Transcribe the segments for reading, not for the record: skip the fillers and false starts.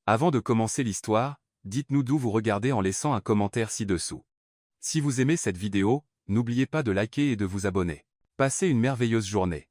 Avant de commencer l'histoire, dites-nous d'où vous regardez en laissant un commentaire ci-dessous. Si vous aimez cette vidéo, n'oubliez pas de liker et de vous abonner. Passez une merveilleuse journée.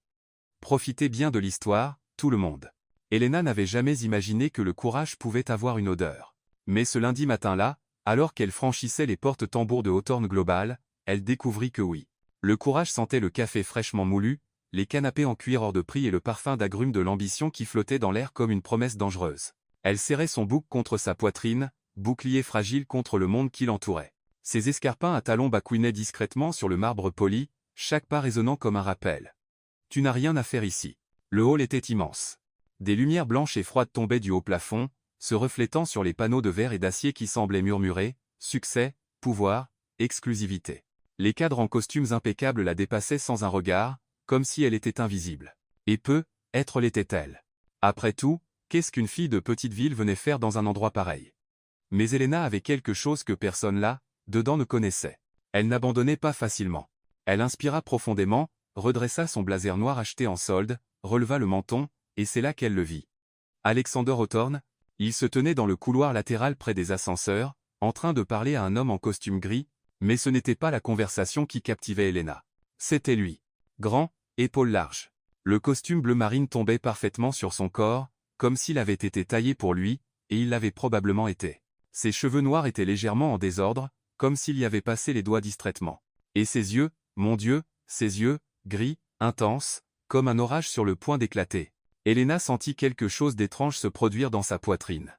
Profitez bien de l'histoire, tout le monde. Elena n'avait jamais imaginé que le courage pouvait avoir une odeur. Mais ce lundi matin-là, alors qu'elle franchissait les portes tambours de Hawthorne Global, elle découvrit que oui. Le courage sentait le café fraîchement moulu, les canapés en cuir hors de prix et le parfum d'agrumes de l'ambition qui flottait dans l'air comme une promesse dangereuse. Elle serrait son bouc contre sa poitrine, bouclier fragile contre le monde qui l'entourait. Ses escarpins à talons bacouinaient discrètement sur le marbre poli, chaque pas résonnant comme un rappel. Tu n'as rien à faire ici. Le hall était immense. Des lumières blanches et froides tombaient du haut plafond, se reflétant sur les panneaux de verre et d'acier qui semblaient murmurer « Succès, pouvoir, exclusivité ». Les cadres en costumes impeccables la dépassaient sans un regard, comme si elle était invisible. Et peut-être l'était-elle. Après tout, qu'est-ce qu'une fille de petite ville venait faire dans un endroit pareil? Mais Elena avait quelque chose que personne là, dedans ne connaissait. Elle n'abandonnait pas facilement. Elle inspira profondément, redressa son blazer noir acheté en solde, releva le menton, et c'est là qu'elle le vit. Alexander Hawthorne, il se tenait dans le couloir latéral près des ascenseurs, en train de parler à un homme en costume gris, mais ce n'était pas la conversation qui captivait Elena. C'était lui. Grand, épaules larges. Le costume bleu marine tombait parfaitement sur son corps, comme s'il avait été taillé pour lui, et il l'avait probablement été. Ses cheveux noirs étaient légèrement en désordre, comme s'il y avait passé les doigts distraitement. Et ses yeux, mon Dieu, ses yeux, gris, intenses, comme un orage sur le point d'éclater. Elena sentit quelque chose d'étrange se produire dans sa poitrine.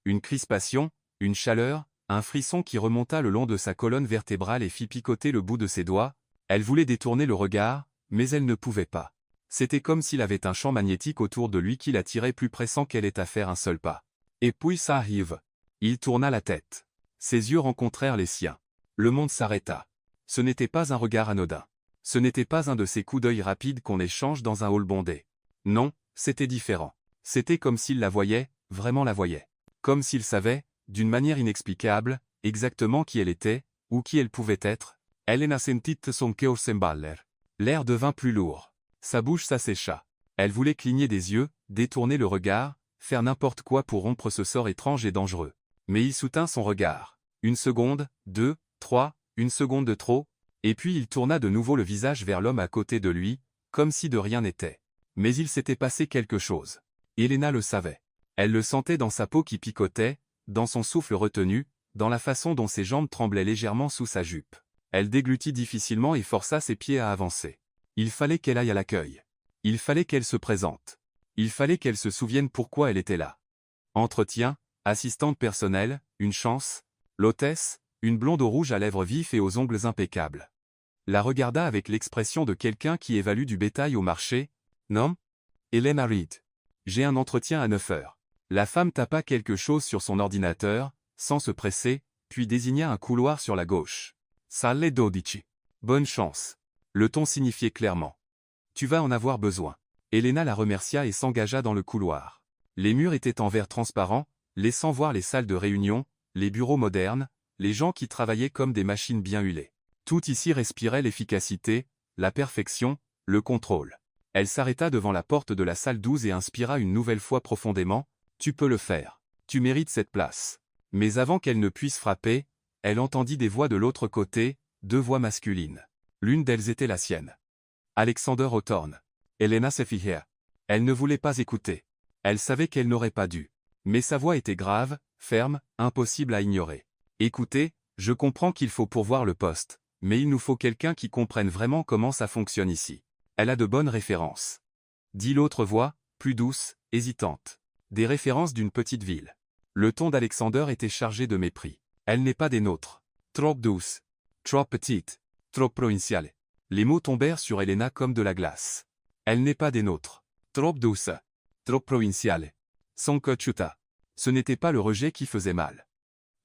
Une crispation, une chaleur, un frisson qui remonta le long de sa colonne vertébrale et fit picoter le bout de ses doigts. Elle voulait détourner le regard, mais elle ne pouvait pas. C'était comme s'il avait un champ magnétique autour de lui qui l'attirait plus pressant qu'elle ait à faire un seul pas. Et puis ça arrive. Il tourna la tête. Ses yeux rencontrèrent les siens. Le monde s'arrêta. Ce n'était pas un regard anodin. Ce n'était pas un de ces coups d'œil rapides qu'on échange dans un hall bondé. Non, c'était différent. C'était comme s'il la voyait, vraiment la voyait. Comme s'il savait, d'une manière inexplicable, exactement qui elle était, ou qui elle pouvait être. Elena sentit son cœur s'emballer. L'air devint plus lourd. Sa bouche s'assécha. Elle voulait cligner des yeux, détourner le regard, faire n'importe quoi pour rompre ce sort étrange et dangereux. Mais il soutint son regard. Une seconde, 2, 3, une seconde de trop, et puis il tourna de nouveau le visage vers l'homme à côté de lui, comme si de rien n'était. Mais il s'était passé quelque chose. Elena le savait. Elle le sentait dans sa peau qui picotait, dans son souffle retenu, dans la façon dont ses jambes tremblaient légèrement sous sa jupe. Elle déglutit difficilement et força ses pieds à avancer. Il fallait qu'elle aille à l'accueil. Il fallait qu'elle se présente. Il fallait qu'elle se souvienne pourquoi elle était là. Entretien, assistante personnelle, une chance, l'hôtesse, une blonde aux rouges à lèvres vifs et aux ongles impeccables. La regarda avec l'expression de quelqu'un qui évalue du bétail au marché. Non? Elena Reed. J'ai un entretien à 9 heures. La femme tapa quelque chose sur son ordinateur, sans se presser, puis désigna un couloir sur la gauche. Salle 12. Bonne chance. Le ton signifiait clairement. Tu vas en avoir besoin. Elena la remercia et s'engagea dans le couloir. Les murs étaient en verre transparent, laissant voir les salles de réunion, les bureaux modernes, les gens qui travaillaient comme des machines bien huilées. Tout ici respirait l'efficacité, la perfection, le contrôle. Elle s'arrêta devant la porte de la salle 12 et inspira une nouvelle fois profondément. Tu peux le faire. Tu mérites cette place. Mais avant qu'elle ne puisse frapper, elle entendit des voix de l'autre côté, 2 voix masculines. L'une d'elles était la sienne. Alexander Hawthorne. Elena Sefihea. Elle ne voulait pas écouter. Elle savait qu'elle n'aurait pas dû. Mais sa voix était grave, ferme, impossible à ignorer. Écoutez, je comprends qu'il faut pourvoir le poste, mais il nous faut quelqu'un qui comprenne vraiment comment ça fonctionne ici. Elle a de bonnes références. Dit l'autre voix, plus douce, hésitante. Des références d'une petite ville. Le ton d'Alexander était chargé de mépris. Elle n'est pas des nôtres. Trop douce. Trop petite. Trop provinciale. Les mots tombèrent sur Elena comme de la glace. Elle n'est pas des nôtres. Trop douce. Trop provinciale. Son cochuta. Ce n'était pas le rejet qui faisait mal.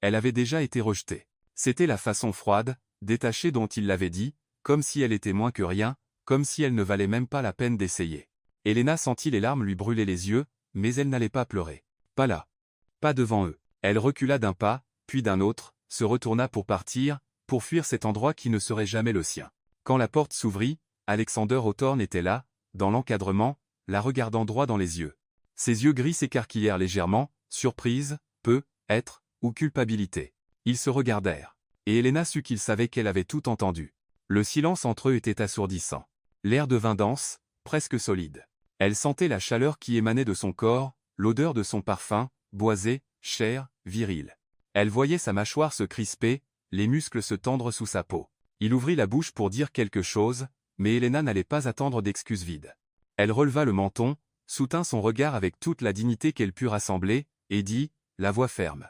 Elle avait déjà été rejetée. C'était la façon froide, détachée dont il l'avait dit, comme si elle était moins que rien, comme si elle ne valait même pas la peine d'essayer. Elena sentit les larmes lui brûler les yeux, mais elle n'allait pas pleurer. Pas là. Pas devant eux. Elle recula d'un pas, puis d'un autre, se retourna pour partir, pour fuir cet endroit qui ne serait jamais le sien. Quand la porte s'ouvrit, Alexander Hawthorne était là, dans l'encadrement, la regardant droit dans les yeux. Ses yeux gris s'écarquillèrent légèrement, Surprise, peut-être, ou culpabilité. Ils se regardèrent. Et Elena sut qu'il savait qu'elle avait tout entendu. Le silence entre eux était assourdissant. L'air devint dense, presque solide. Elle sentait la chaleur qui émanait de son corps, l'odeur de son parfum, boisé, cher, viril. Elle voyait sa mâchoire se crisper, les muscles se tendre sous sa peau. Il ouvrit la bouche pour dire quelque chose, mais Elena n'allait pas attendre d'excuses vides. Elle releva le menton, soutint son regard avec toute la dignité qu'elle put rassembler, et dit, la voix ferme.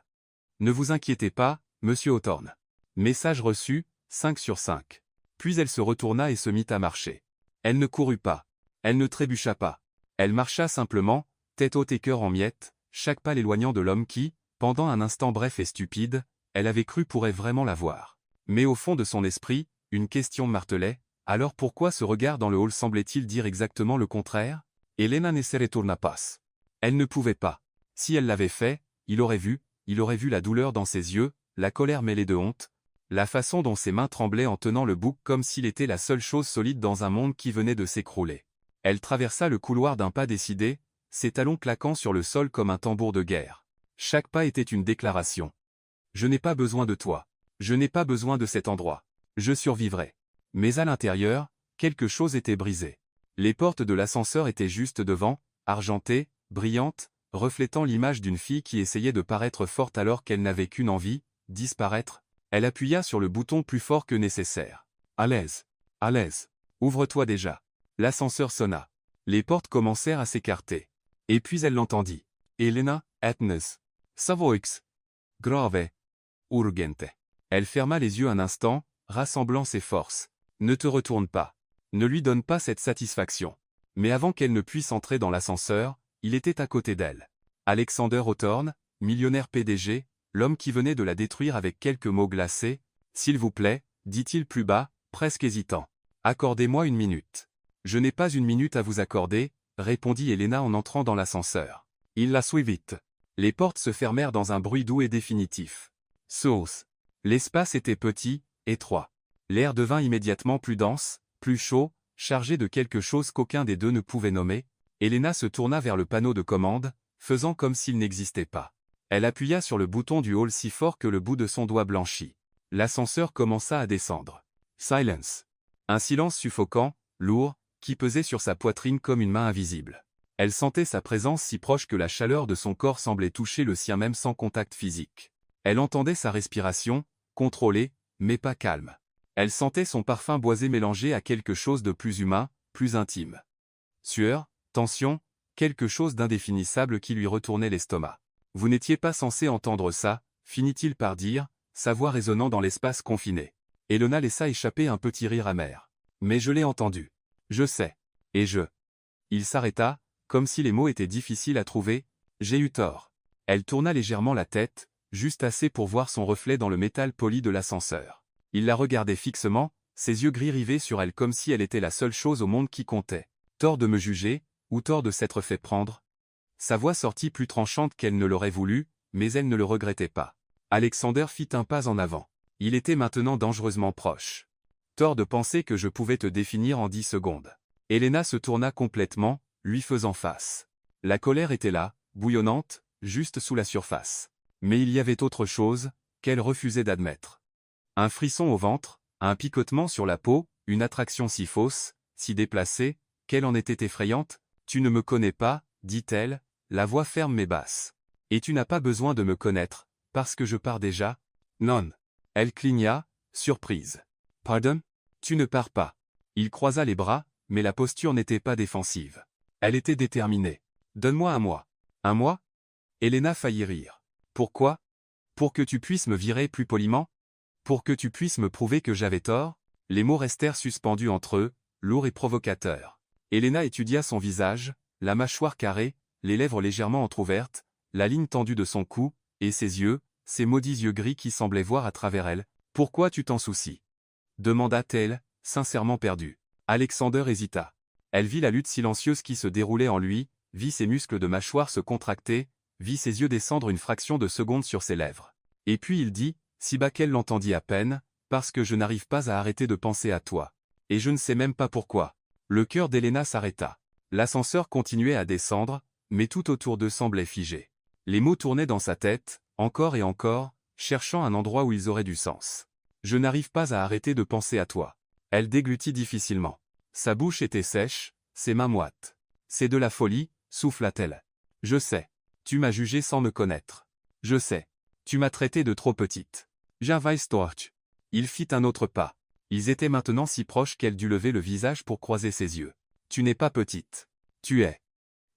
Ne vous inquiétez pas, monsieur Hawthorne. Message reçu, 5 sur 5. Puis elle se retourna et se mit à marcher. Elle ne courut pas. Elle ne trébucha pas. Elle marcha simplement, tête haute et cœur en miettes, chaque pas l'éloignant de l'homme qui, pendant un instant bref et stupide, elle avait cru pourrait vraiment la voir. Mais au fond de son esprit, une question martelait, alors pourquoi ce regard dans le hall semblait-il dire exactement le contraire? Elena ne se retourna pas. Elle ne pouvait pas. Si elle l'avait fait, il aurait vu la douleur dans ses yeux, la colère mêlée de honte, la façon dont ses mains tremblaient en tenant le bouc comme s'il était la seule chose solide dans un monde qui venait de s'écrouler. Elle traversa le couloir d'un pas décidé, ses talons claquant sur le sol comme un tambour de guerre. Chaque pas était une déclaration. Je n'ai pas besoin de toi. Je n'ai pas besoin de cet endroit. Je survivrai. Mais à l'intérieur, quelque chose était brisé. Les portes de l'ascenseur étaient juste devant, argentées, brillantes, reflétant l'image d'une fille qui essayait de paraître forte alors qu'elle n'avait qu'une envie, disparaître. Elle appuya sur le bouton plus fort que nécessaire. À l'aise. À l'aise. Ouvre-toi déjà. L'ascenseur sonna. Les portes commencèrent à s'écarter. Et puis elle l'entendit. Elena, Agnes. Savoix. Grave. Urgente. Elle ferma les yeux un instant, rassemblant ses forces. Ne te retourne pas. Ne lui donne pas cette satisfaction. Mais avant qu'elle ne puisse entrer dans l'ascenseur, il était à côté d'elle. Alexander Hawthorne, millionnaire PDG, l'homme qui venait de la détruire avec quelques mots glacés. S'il vous plaît, dit-il plus bas, presque hésitant. Accordez-moi une minute. Je n'ai pas une minute à vous accorder, répondit Elena en entrant dans l'ascenseur. Il la suivit. Les portes se fermèrent dans un bruit doux et définitif. Sauce. L'espace était petit, étroit. L'air devint immédiatement plus dense, plus chaud, chargé de quelque chose qu'aucun des deux ne pouvait nommer. Elena se tourna vers le panneau de commande, faisant comme s'il n'existait pas. Elle appuya sur le bouton du hall si fort que le bout de son doigt blanchit. L'ascenseur commença à descendre. Silence. Un silence suffocant, lourd, qui pesait sur sa poitrine comme une main invisible. Elle sentait sa présence si proche que la chaleur de son corps semblait toucher le sien même sans contact physique. Elle entendait sa respiration, contrôlée, mais pas calme. Elle sentait son parfum boisé mélangé à quelque chose de plus humain, plus intime. Sueur, tension, quelque chose d'indéfinissable qui lui retournait l'estomac. Vous n'étiez pas censé entendre ça, finit-il par dire, sa voix résonnant dans l'espace confiné. Elena laissa échapper un petit rire amer. Mais je l'ai entendu. Je sais. Et je. Il s'arrêta, comme si les mots étaient difficiles à trouver. J'ai eu tort. Elle tourna légèrement la tête, juste assez pour voir son reflet dans le métal poli de l'ascenseur. Il la regardait fixement, ses yeux gris rivés sur elle comme si elle était la seule chose au monde qui comptait. Tort de me juger, ou tort de s'être fait prendre? Sa voix sortit plus tranchante qu'elle ne l'aurait voulu, mais elle ne le regrettait pas. Alexander fit un pas en avant. Il était maintenant dangereusement proche. Tort de penser que je pouvais te définir en 10 secondes. Elena se tourna complètement, lui faisant face. La colère était là, bouillonnante, juste sous la surface. Mais il y avait autre chose, qu'elle refusait d'admettre. Un frisson au ventre, un picotement sur la peau, une attraction si fausse, si déplacée, qu'elle en était effrayante. Tu ne me connais pas, dit-elle, la voix ferme mais basse. Et tu n'as pas besoin de me connaître, parce que je pars déjà? Non. Elle cligna, surprise. Pardon? Tu ne pars pas. Il croisa les bras, mais la posture n'était pas défensive. Elle était déterminée. Donne-moi un mois. Un mois? Elena faillit rire. Pourquoi? Pour que tu puisses me virer plus poliment? Pour que tu puisses me prouver que j'avais tort? Les mots restèrent suspendus entre eux, lourds et provocateurs. Elena étudia son visage, la mâchoire carrée, les lèvres légèrement entr'ouvertes, la ligne tendue de son cou, et ses yeux, ces maudits yeux gris qui semblaient voir à travers elle. Pourquoi tu t'en soucies? Demanda-t-elle, sincèrement perdue. Alexander hésita. Elle vit la lutte silencieuse qui se déroulait en lui, vit ses muscles de mâchoire se contracter, vit ses yeux descendre une fraction de seconde sur ses lèvres. Et puis il dit, si bas qu'elle l'entendit à peine, parce que je n'arrive pas à arrêter de penser à toi. Et je ne sais même pas pourquoi. Le cœur d'Elena s'arrêta. L'ascenseur continuait à descendre, mais tout autour d'eux semblait figé. Les mots tournaient dans sa tête, encore et encore, cherchant un endroit où ils auraient du sens. Je n'arrive pas à arrêter de penser à toi. Elle déglutit difficilement. Sa bouche était sèche, ses mains moites. C'est de la folie, souffla-t-elle. Je sais. Tu m'as jugé sans me connaître. Je sais. Tu m'as traité de trop petite. Torch. Il fit un autre pas. Ils étaient maintenant si proches qu'elle dut lever le visage pour croiser ses yeux. Tu n'es pas petite. Tu es.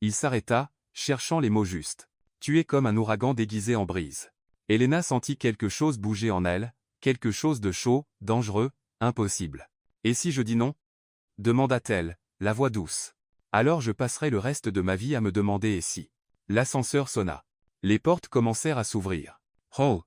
Il s'arrêta, cherchant les mots justes. Tu es comme un ouragan déguisé en brise. Elena sentit quelque chose bouger en elle, quelque chose de chaud, dangereux, impossible. Et si je dis non? Demanda-t-elle, la voix douce. Alors je passerai le reste de ma vie à me demander et si. L'ascenseur sonna. Les portes commencèrent à s'ouvrir. Oh!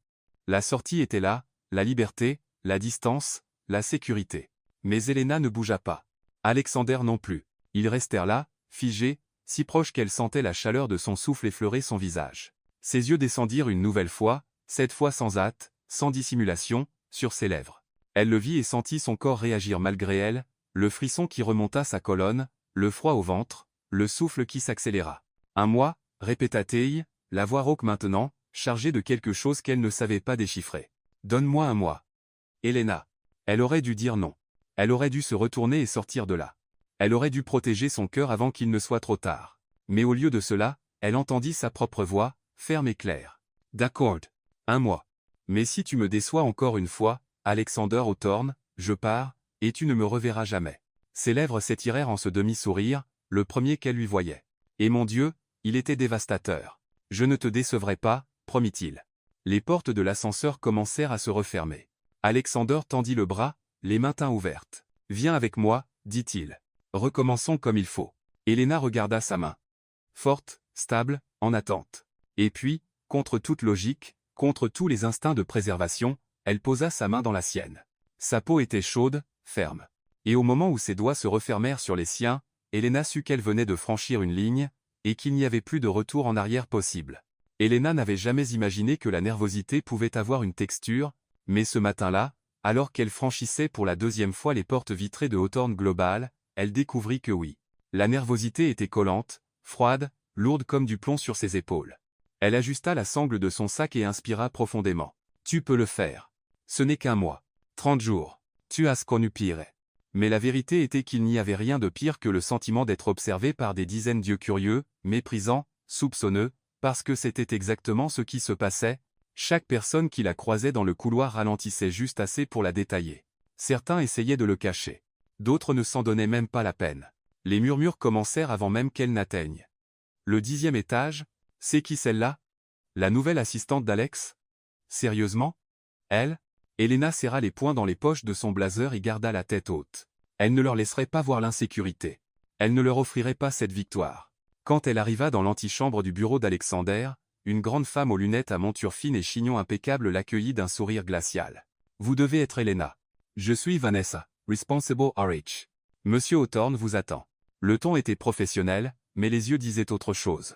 La sortie était là, la liberté, la distance, la sécurité. Mais Elena ne bougea pas. Alexander non plus. Ils restèrent là, figés, si proches qu'elle sentait la chaleur de son souffle effleurer son visage. Ses yeux descendirent une nouvelle fois, cette fois sans hâte, sans dissimulation, sur ses lèvres. Elle le vit et sentit son corps réagir malgré elle, le frisson qui remonta sa colonne, le froid au ventre, le souffle qui s'accéléra. Un mois, répéta-t-il, la voix rauque maintenant, chargée de quelque chose qu'elle ne savait pas déchiffrer. Donne-moi un mois. Elena. Elle aurait dû dire non. Elle aurait dû se retourner et sortir de là. Elle aurait dû protéger son cœur avant qu'il ne soit trop tard. Mais au lieu de cela, elle entendit sa propre voix, ferme et claire. D'accord. Un mois. Mais si tu me déçois encore une fois, Alexander Hawthorne, je pars, et tu ne me reverras jamais. Ses lèvres s'étirèrent en ce demi-sourire, le premier qu'elle lui voyait. Et mon Dieu, il était dévastateur. Je ne te décevrai pas, promit-il. Les portes de l'ascenseur commencèrent à se refermer. Alexander tendit le bras, les mains ouvertes. Viens avec moi, dit-il. Recommençons comme il faut. Elena regarda sa main. Forte, stable, en attente. Et puis, contre toute logique, contre tous les instincts de préservation, elle posa sa main dans la sienne. Sa peau était chaude, ferme. Et au moment où ses doigts se refermèrent sur les siens, Elena sut qu'elle venait de franchir une ligne, et qu'il n'y avait plus de retour en arrière possible. Elena n'avait jamais imaginé que la nervosité pouvait avoir une texture, mais ce matin-là, alors qu'elle franchissait pour la deuxième fois les portes vitrées de Hawthorne Global, elle découvrit que oui. La nervosité était collante, froide, lourde comme du plomb sur ses épaules. Elle ajusta la sangle de son sac et inspira profondément. Tu peux le faire. Ce n'est qu'un mois. 30 jours. Tu as ce qu'on eût pire. Mais la vérité était qu'il n'y avait rien de pire que le sentiment d'être observé par des dizaines d'yeux curieux, méprisants, soupçonneux, parce que c'était exactement ce qui se passait. Chaque personne qui la croisait dans le couloir ralentissait juste assez pour la détailler. Certains essayaient de le cacher. D'autres ne s'en donnaient même pas la peine. Les murmures commencèrent avant même qu'elle n'atteigne. Le 10e étage, c'est qui celle-là? La nouvelle assistante d'Alex? Sérieusement? Elle? Elena serra les poings dans les poches de son blazer et garda la tête haute. Elle ne leur laisserait pas voir l'insécurité. Elle ne leur offrirait pas cette victoire. Quand elle arriva dans l'antichambre du bureau d'Alexander, une grande femme aux lunettes à monture fine et chignon impeccable l'accueillit d'un sourire glacial. Vous devez être Elena. Je suis Vanessa, Responsible RH. Monsieur Hawthorne vous attend. Le ton était professionnel, mais les yeux disaient autre chose.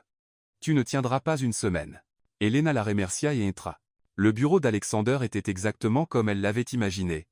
Tu ne tiendras pas une semaine. Elena la remercia et entra. Le bureau d'Alexander était exactement comme elle l'avait imaginé.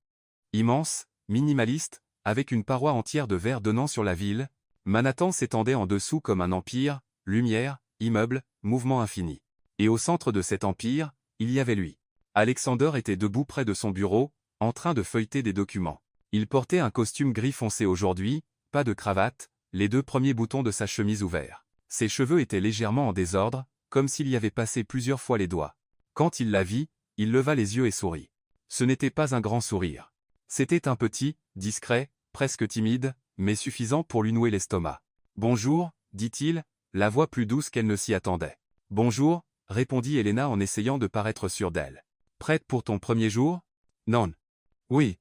Immense, minimaliste, avec une paroi entière de verre donnant sur la ville, Manhattan s'étendait en dessous comme un empire, lumière, immeubles, mouvement infini. Et au centre de cet empire, il y avait lui. Alexander était debout près de son bureau, en train de feuilleter des documents. Il portait un costume gris foncé aujourd'hui, pas de cravate, les 2 premiers boutons de sa chemise ouverts. Ses cheveux étaient légèrement en désordre, comme s'il y avait passé plusieurs fois les doigts. Quand il la vit, il leva les yeux et sourit. Ce n'était pas un grand sourire. C'était un petit, discret, presque timide, mais suffisant pour lui nouer l'estomac. « Bonjour », dit-il, la voix plus douce qu'elle ne s'y attendait. « Bonjour », répondit Elena en essayant de paraître sûre d'elle. « Prête pour ton premier jour ? » « Non. »« Oui. »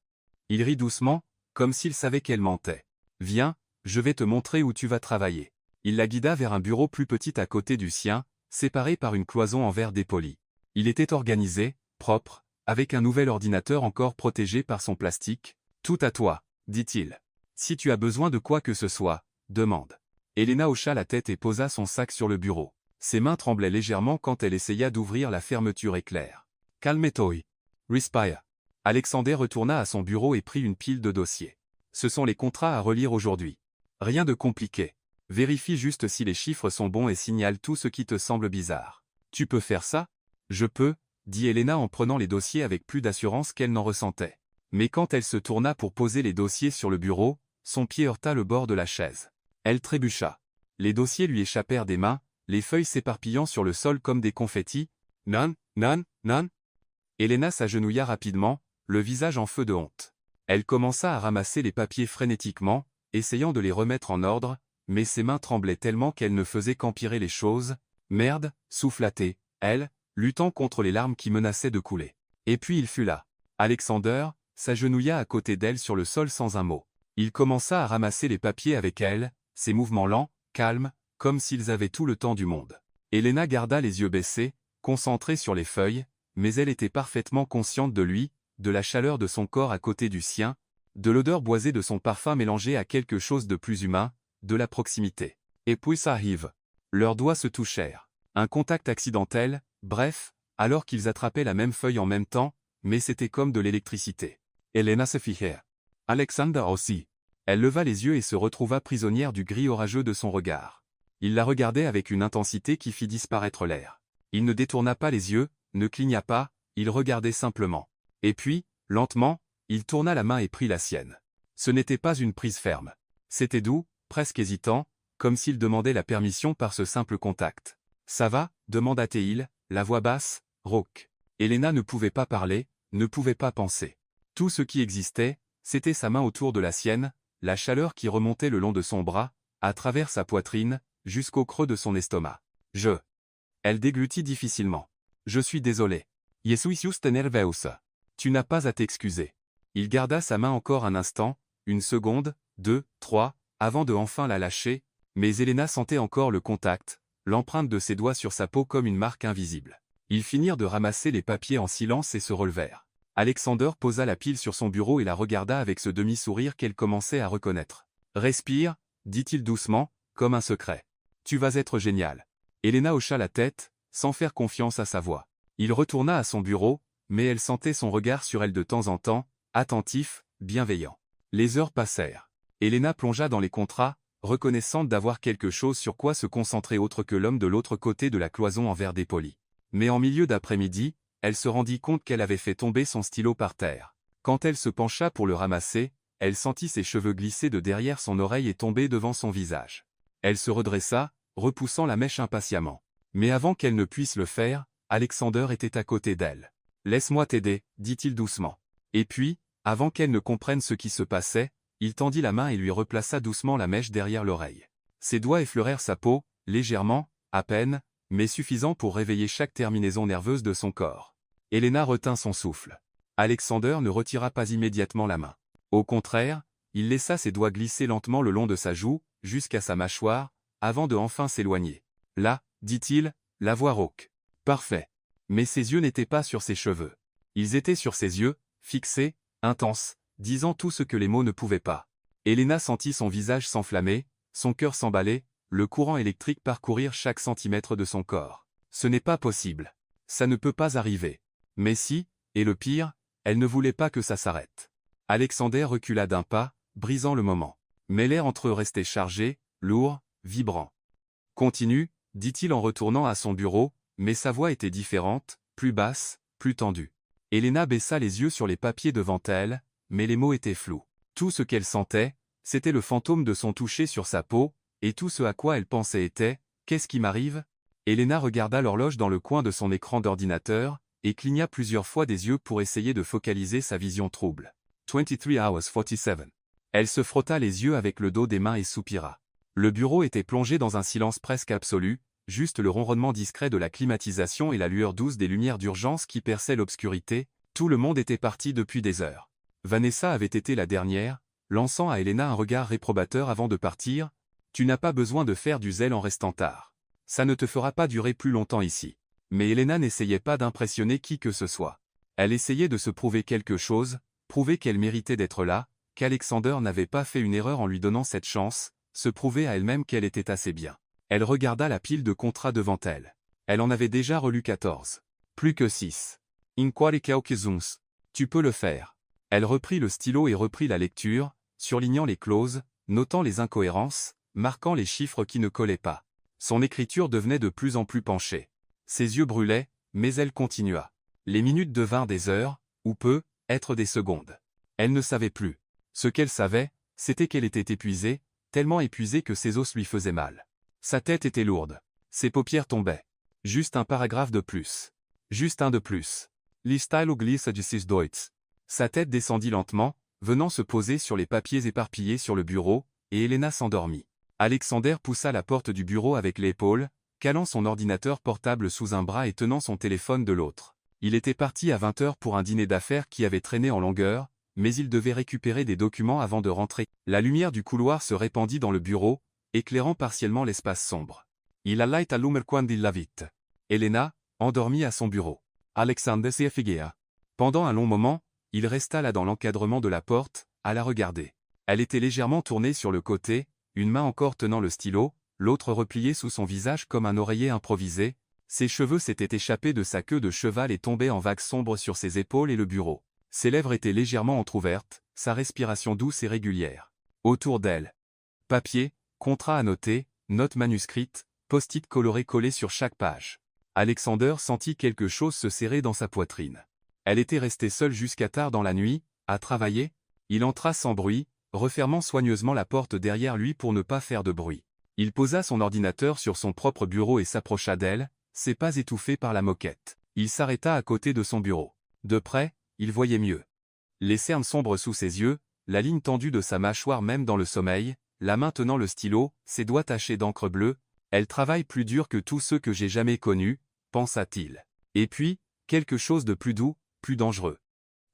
Il rit doucement, comme s'il savait qu'elle mentait. « Viens, je vais te montrer où tu vas travailler. » Il la guida vers un bureau plus petit à côté du sien, séparé par une cloison en verre dépoli. Il était organisé, propre, avec un nouvel ordinateur encore protégé par son plastique. « Tout à toi, » dit-il. « Si tu as besoin de quoi que ce soit, demande. » Elena hocha la tête et posa son sac sur le bureau. Ses mains tremblaient légèrement quand elle essaya d'ouvrir la fermeture éclair. « Calme-toi. Respire. » Alexander retourna à son bureau et prit une pile de dossiers. Ce sont les contrats à relire aujourd'hui. Rien de compliqué. Vérifie juste si les chiffres sont bons et signale tout ce qui te semble bizarre. Tu peux faire ça? Je peux, dit Elena en prenant les dossiers avec plus d'assurance qu'elle n'en ressentait. Mais quand elle se tourna pour poser les dossiers sur le bureau, son pied heurta le bord de la chaise. Elle trébucha. Les dossiers lui échappèrent des mains, les feuilles s'éparpillant sur le sol comme des confettis. Non, non, non. Elena s'agenouilla rapidement, le visage en feu de honte. Elle commença à ramasser les papiers frénétiquement, essayant de les remettre en ordre, mais ses mains tremblaient tellement qu'elle ne faisait qu'empirer les choses. Merde, souffla-t-elle, elle, luttant contre les larmes qui menaçaient de couler. Et puis il fut là. Alexander s'agenouilla à côté d'elle sur le sol sans un mot. Il commença à ramasser les papiers avec elle, ses mouvements lents, calmes, comme s'ils avaient tout le temps du monde. Elena garda les yeux baissés, concentrée sur les feuilles, mais elle était parfaitement consciente de lui, de la chaleur de son corps à côté du sien, de l'odeur boisée de son parfum mélangé à quelque chose de plus humain, de la proximité. Et puis ça arrive. Leurs doigts se touchèrent. Un contact accidentel, bref, alors qu'ils attrapaient la même feuille en même temps, mais c'était comme de l'électricité. Elena se fichait. Alexander aussi. Elle leva les yeux et se retrouva prisonnière du gris orageux de son regard. Il la regardait avec une intensité qui fit disparaître l'air. Il ne détourna pas les yeux, ne cligna pas, il regardait simplement. Et puis, lentement, il tourna la main et prit la sienne. Ce n'était pas une prise ferme. C'était doux, presque hésitant, comme s'il demandait la permission par ce simple contact. « Ça va » demanda-t-il, la voix basse, rauque. Elena ne pouvait pas parler, ne pouvait pas penser. Tout ce qui existait, c'était sa main autour de la sienne, la chaleur qui remontait le long de son bras, à travers sa poitrine, jusqu'au creux de son estomac. Elle déglutit difficilement. Je suis désolé. Jesus te nerveus. Tu n'as pas à t'excuser. Il garda sa main encore un instant, une seconde, 2, 3, avant de enfin la lâcher, mais Elena sentait encore le contact, l'empreinte de ses doigts sur sa peau comme une marque invisible. Ils finirent de ramasser les papiers en silence et se relevèrent. Alexander posa la pile sur son bureau et la regarda avec ce demi-sourire qu'elle commençait à reconnaître. « Respire » dit-il doucement, comme un secret. « Tu vas être génial. » Elena hocha la tête, sans faire confiance à sa voix. Il retourna à son bureau, mais elle sentait son regard sur elle de temps en temps, attentif, bienveillant. Les heures passèrent. Elena plongea dans les contrats, reconnaissante d'avoir quelque chose sur quoi se concentrer autre que l'homme de l'autre côté de la cloison en verre dépoli. Mais en milieu d'après-midi, elle se rendit compte qu'elle avait fait tomber son stylo par terre. Quand elle se pencha pour le ramasser, elle sentit ses cheveux glisser de derrière son oreille et tomber devant son visage. Elle se redressa, repoussant la mèche impatiemment. Mais avant qu'elle ne puisse le faire, Alexander était à côté d'elle. « Laisse-moi t'aider » dit-il doucement. Et puis, avant qu'elle ne comprenne ce qui se passait, il tendit la main et lui replaça doucement la mèche derrière l'oreille. Ses doigts effleurèrent sa peau, légèrement, à peine, mais suffisant pour réveiller chaque terminaison nerveuse de son corps. Elena retint son souffle. Alexander ne retira pas immédiatement la main. Au contraire, il laissa ses doigts glisser lentement le long de sa joue, jusqu'à sa mâchoire, avant de enfin s'éloigner. « Là » dit-il, la voix rauque. « Parfait. » Mais ses yeux n'étaient pas sur ses cheveux. Ils étaient sur ses yeux, fixés, intenses, disant tout ce que les mots ne pouvaient pas. Elena sentit son visage s'enflammer, son cœur s'emballer, le courant électrique parcourir chaque centimètre de son corps. Ce n'est pas possible. Ça ne peut pas arriver. Mais si, et le pire, elle ne voulait pas que ça s'arrête. Alexander recula d'un pas, brisant le moment. Mais l'air entre eux restait chargé, lourd, vibrant. « Continue » dit-il en retournant à son bureau, mais sa voix était différente, plus basse, plus tendue. Elena baissa les yeux sur les papiers devant elle, mais les mots étaient flous. Tout ce qu'elle sentait, c'était le fantôme de son toucher sur sa peau, et tout ce à quoi elle pensait était « Qu'est-ce qui m'arrive ?» Elena regarda l'horloge dans le coin de son écran d'ordinateur, et cligna plusieurs fois des yeux pour essayer de focaliser sa vision trouble. 23h47. Elle se frotta les yeux avec le dos des mains et soupira. Le bureau était plongé dans un silence presque absolu, juste le ronronnement discret de la climatisation et la lueur douce des lumières d'urgence qui perçaient l'obscurité. Tout le monde était parti depuis des heures. Vanessa avait été la dernière, lançant à Elena un regard réprobateur avant de partir. « Tu n'as pas besoin de faire du zèle en restant tard. Ça ne te fera pas durer plus longtemps ici. » Mais Elena n'essayait pas d'impressionner qui que ce soit. Elle essayait de se prouver quelque chose, prouver qu'elle méritait d'être là, qu'Alexander n'avait pas fait une erreur en lui donnant cette chance, se prouver à elle-même qu'elle était assez bien. Elle regarda la pile de contrats devant elle. Elle en avait déjà relu 14. Plus que 6. Inquari quelques-uns. Tu peux le faire. Elle reprit le stylo et reprit la lecture, surlignant les clauses, notant les incohérences, marquant les chiffres qui ne collaient pas. Son écriture devenait de plus en plus penchée. Ses yeux brûlaient, mais elle continua. Les minutes devinrent des heures, ou peut-être des secondes. Elle ne savait plus. Ce qu'elle savait, c'était qu'elle était épuisée, tellement épuisée que ses os lui faisaient mal. Sa tête était lourde. Ses paupières tombaient. Juste un paragraphe de plus. Juste un de plus. L'Istyle glisse du 6 Deutsch. Sa tête descendit lentement, venant se poser sur les papiers éparpillés sur le bureau, et Elena s'endormit. Alexander poussa la porte du bureau avec l'épaule, calant son ordinateur portable sous un bras et tenant son téléphone de l'autre. Il était parti à 20 h pour un dîner d'affaires qui avait traîné en longueur, mais il devait récupérer des documents avant de rentrer. La lumière du couloir se répandit dans le bureau, éclairant partiellement l'espace sombre. Il alla et allumar quando il la vite. Elena, endormie à son bureau. Alexander se figea. Pendant un long moment, il resta là dans l'encadrement de la porte, à la regarder. Elle était légèrement tournée sur le côté, une main encore tenant le stylo, l'autre repliée sous son visage comme un oreiller improvisé. Ses cheveux s'étaient échappés de sa queue de cheval et tombaient en vagues sombres sur ses épaules et le bureau. Ses lèvres étaient légèrement entr'ouvertes, sa respiration douce et régulière. Autour d'elle. Papier, contrat à noter, notes manuscrites, post-it colorés collés sur chaque page. Alexander sentit quelque chose se serrer dans sa poitrine. Elle était restée seule jusqu'à tard dans la nuit, à travailler. Il entra sans bruit, refermant soigneusement la porte derrière lui pour ne pas faire de bruit. Il posa son ordinateur sur son propre bureau et s'approcha d'elle, ses pas étouffés par la moquette. Il s'arrêta à côté de son bureau. De près, il voyait mieux. Les cernes sombres sous ses yeux, la ligne tendue de sa mâchoire même dans le sommeil, la main tenant le stylo, ses doigts tachés d'encre bleue. Elle travaille plus dur que tous ceux que j'ai jamais connus, pensa-t-il. Et puis, quelque chose de plus doux, plus dangereux.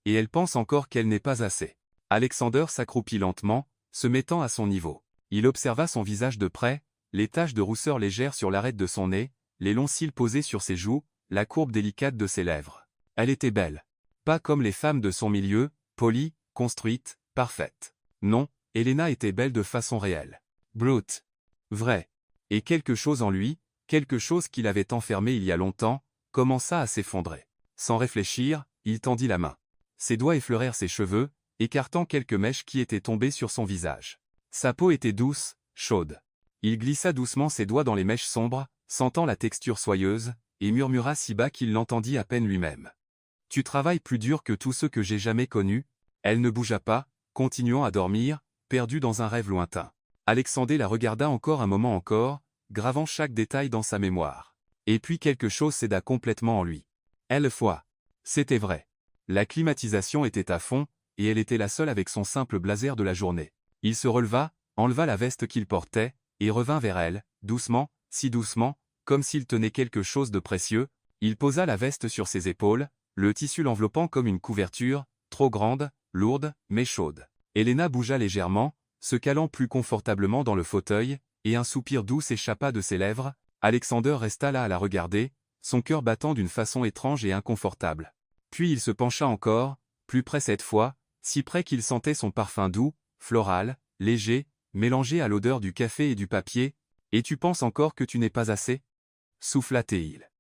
Et elle pense encore qu'elle n'est pas assez. Alexander s'accroupit lentement, se mettant à son niveau. Il observa son visage de près, les taches de rousseur légères sur l'arête de son nez, les longs cils posés sur ses joues, la courbe délicate de ses lèvres. Elle était belle. Pas comme les femmes de son milieu, polie, construite, parfaite. Non, Elena était belle de façon réelle. Brute. Vraie. Et quelque chose en lui, quelque chose qui l'avait enfermé il y a longtemps, commença à s'effondrer. Sans réfléchir, il tendit la main. Ses doigts effleurèrent ses cheveux, écartant quelques mèches qui étaient tombées sur son visage. Sa peau était douce, chaude. Il glissa doucement ses doigts dans les mèches sombres, sentant la texture soyeuse, et murmura si bas qu'il l'entendit à peine lui-même. « Tu travailles plus dur que tous ceux que j'ai jamais connus ?» Elle ne bougea pas, continuant à dormir, perdue dans un rêve lointain. Alexander la regarda encore un moment encore, gravant chaque détail dans sa mémoire. Et puis quelque chose céda complètement en lui. Elle foi. C'était vrai. La climatisation était à fond, et elle était la seule avec son simple blazer de la journée. Il se releva, enleva la veste qu'il portait, et revint vers elle, doucement, si doucement, comme s'il tenait quelque chose de précieux. Il posa la veste sur ses épaules, le tissu l'enveloppant comme une couverture, trop grande, lourde, mais chaude. Elena bougea légèrement, se calant plus confortablement dans le fauteuil, et un soupir doux s'échappa de ses lèvres. Alexander resta là à la regarder, son cœur battant d'une façon étrange et inconfortable. Puis il se pencha encore, plus près cette fois, si près qu'il sentait son parfum doux, floral, léger, mélangé à l'odeur du café et du papier. « Et tu penses encore que tu n'es pas assez ?» souffla-t-il.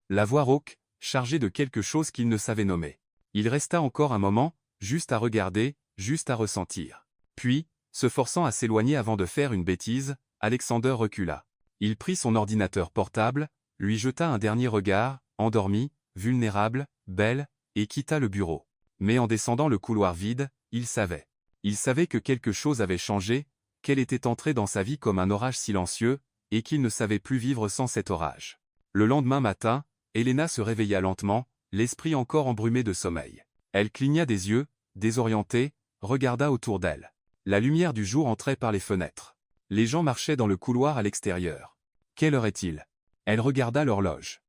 La voix rauque, chargée de quelque chose qu'il ne savait nommer. Il resta encore un moment, juste à regarder, juste à ressentir. Puis, se forçant à s'éloigner avant de faire une bêtise, Alexander recula. Il prit son ordinateur portable, lui jeta un dernier regard, endormi, vulnérable, belle, et quitta le bureau. Mais en descendant le couloir vide, il savait. Il savait que quelque chose avait changé, qu'elle était entrée dans sa vie comme un orage silencieux, et qu'il ne savait plus vivre sans cet orage. Le lendemain matin, Elena se réveilla lentement, l'esprit encore embrumé de sommeil. Elle cligna des yeux, désorientée, regarda autour d'elle. La lumière du jour entrait par les fenêtres. Les gens marchaient dans le couloir à l'extérieur. Quelle heure est-il? Elle regarda l'horloge.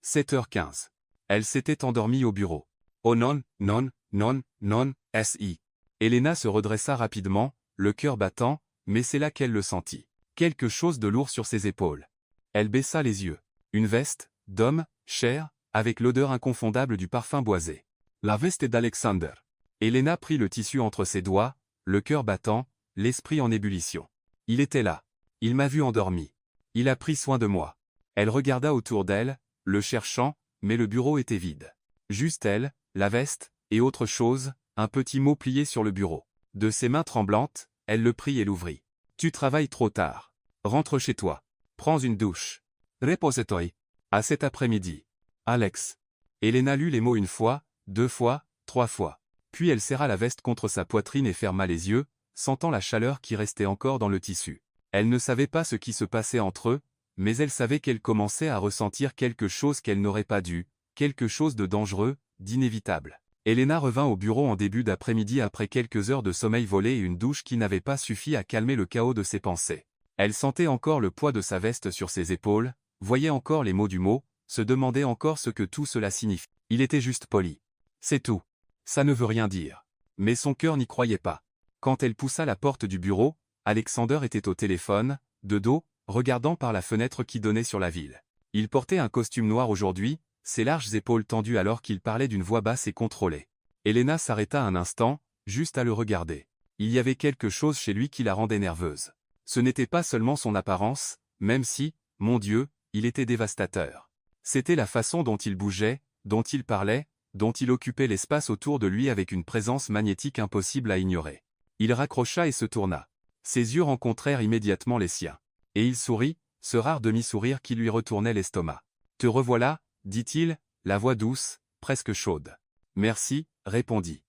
7h15. Elle s'était endormie au bureau. Oh non, non, non, non, si. Elena se redressa rapidement, le cœur battant, mais c'est là qu'elle le sentit. Quelque chose de lourd sur ses épaules. Elle baissa les yeux. Une veste, d'homme, chère, avec l'odeur inconfondable du parfum boisé. La veste d'Alexander. Elena prit le tissu entre ses doigts, le cœur battant, l'esprit en ébullition. Il était là. Il m'a vu endormi. Il a pris soin de moi. Elle regarda autour d'elle, le cherchant, mais le bureau était vide. Juste elle, la veste, et autre chose, un petit mot plié sur le bureau. De ses mains tremblantes, elle le prit et l'ouvrit. Tu travailles trop tard. Rentre chez toi. Prends une douche. Repose-toi. À cet après-midi. Alex. Elena lut les mots une fois, 2 fois, 3 fois. Puis elle serra la veste contre sa poitrine et ferma les yeux, sentant la chaleur qui restait encore dans le tissu. Elle ne savait pas ce qui se passait entre eux, mais elle savait qu'elle commençait à ressentir quelque chose qu'elle n'aurait pas dû, quelque chose de dangereux, d'inévitable. Elena revint au bureau en début d'après-midi après quelques heures de sommeil volé et une douche qui n'avait pas suffi à calmer le chaos de ses pensées. Elle sentait encore le poids de sa veste sur ses épaules, voyait encore les mots du mot, se demandait encore ce que tout cela signifie. Il était juste poli. C'est tout. Ça ne veut rien dire. Mais son cœur n'y croyait pas. Quand elle poussa la porte du bureau, Alexander était au téléphone, de dos, regardant par la fenêtre qui donnait sur la ville. Il portait un costume noir aujourd'hui, ses larges épaules tendues alors qu'il parlait d'une voix basse et contrôlée. Elena s'arrêta un instant, juste à le regarder. Il y avait quelque chose chez lui qui la rendait nerveuse. Ce n'était pas seulement son apparence, même si, mon Dieu, il était dévastateur. C'était la façon dont il bougeait, dont il parlait, dont il occupait l'espace autour de lui avec une présence magnétique impossible à ignorer. Il raccrocha et se tourna. Ses yeux rencontrèrent immédiatement les siens. Et il sourit, ce rare demi-sourire qui lui retournait l'estomac. « Te revoilà » dit-il, la voix douce, presque chaude. « Merci » répondit.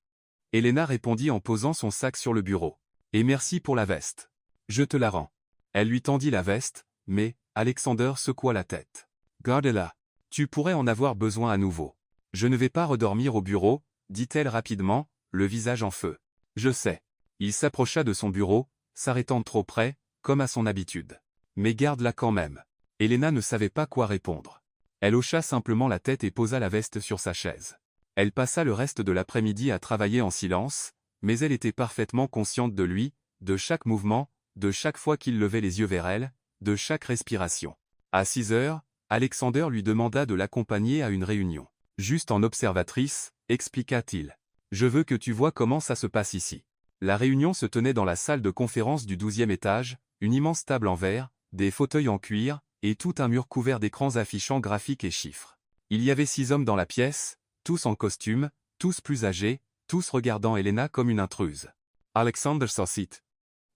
Elena répondit en posant son sac sur le bureau. « Et merci pour la veste. Je te la rends. » Elle lui tendit la veste, mais, Alexander secoua la tête. « Garde-la. Tu pourrais en avoir besoin à nouveau. »« Je ne vais pas redormir au bureau, » dit-elle rapidement, le visage en feu. « Je sais. » Il s'approcha de son bureau, s'arrêtant trop près, comme à son habitude. « Mais garde-la quand même. » Elena ne savait pas quoi répondre. Elle hocha simplement la tête et posa la veste sur sa chaise. Elle passa le reste de l'après-midi à travailler en silence, mais elle était parfaitement consciente de lui, de chaque mouvement, de chaque fois qu'il levait les yeux vers elle, de chaque respiration. À 6 heures, Alexander lui demanda de l'accompagner à une réunion. « Juste en observatrice, » expliqua-t-il. « Je veux que tu vois comment ça se passe ici. » La réunion se tenait dans la salle de conférence du 12e étage, une immense table en verre, des fauteuils en cuir, et tout un mur couvert d'écrans affichant graphiques et chiffres. Il y avait 6 hommes dans la pièce, tous en costume, tous plus âgés, tous regardant Elena comme une intruse. Alexander s'assit.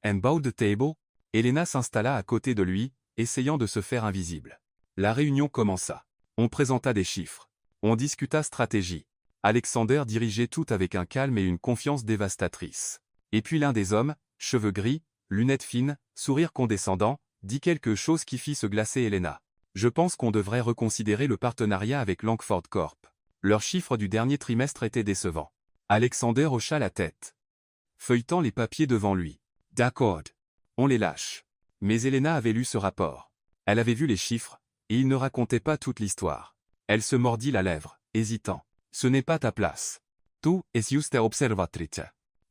And bowed the table. Elena s'installa à côté de lui, essayant de se faire invisible. La réunion commença. On présenta des chiffres. On discuta stratégie. Alexander dirigeait tout avec un calme et une confiance dévastatrice. Et puis l'un des hommes, cheveux gris, lunettes fines, sourire condescendant, dit quelque chose qui fit se glacer Elena. « Je pense qu'on devrait reconsidérer le partenariat avec Langford Corp. Leurs chiffres du dernier trimestre étaient décevants. » Alexander hocha la tête, feuilletant les papiers devant lui. « D'accord. On les lâche. » Mais Elena avait lu ce rapport. Elle avait vu les chiffres, et il ne racontait pas toute l'histoire. Elle se mordit la lèvre, hésitant. « Ce n'est pas ta place. Tu es juste observatrice.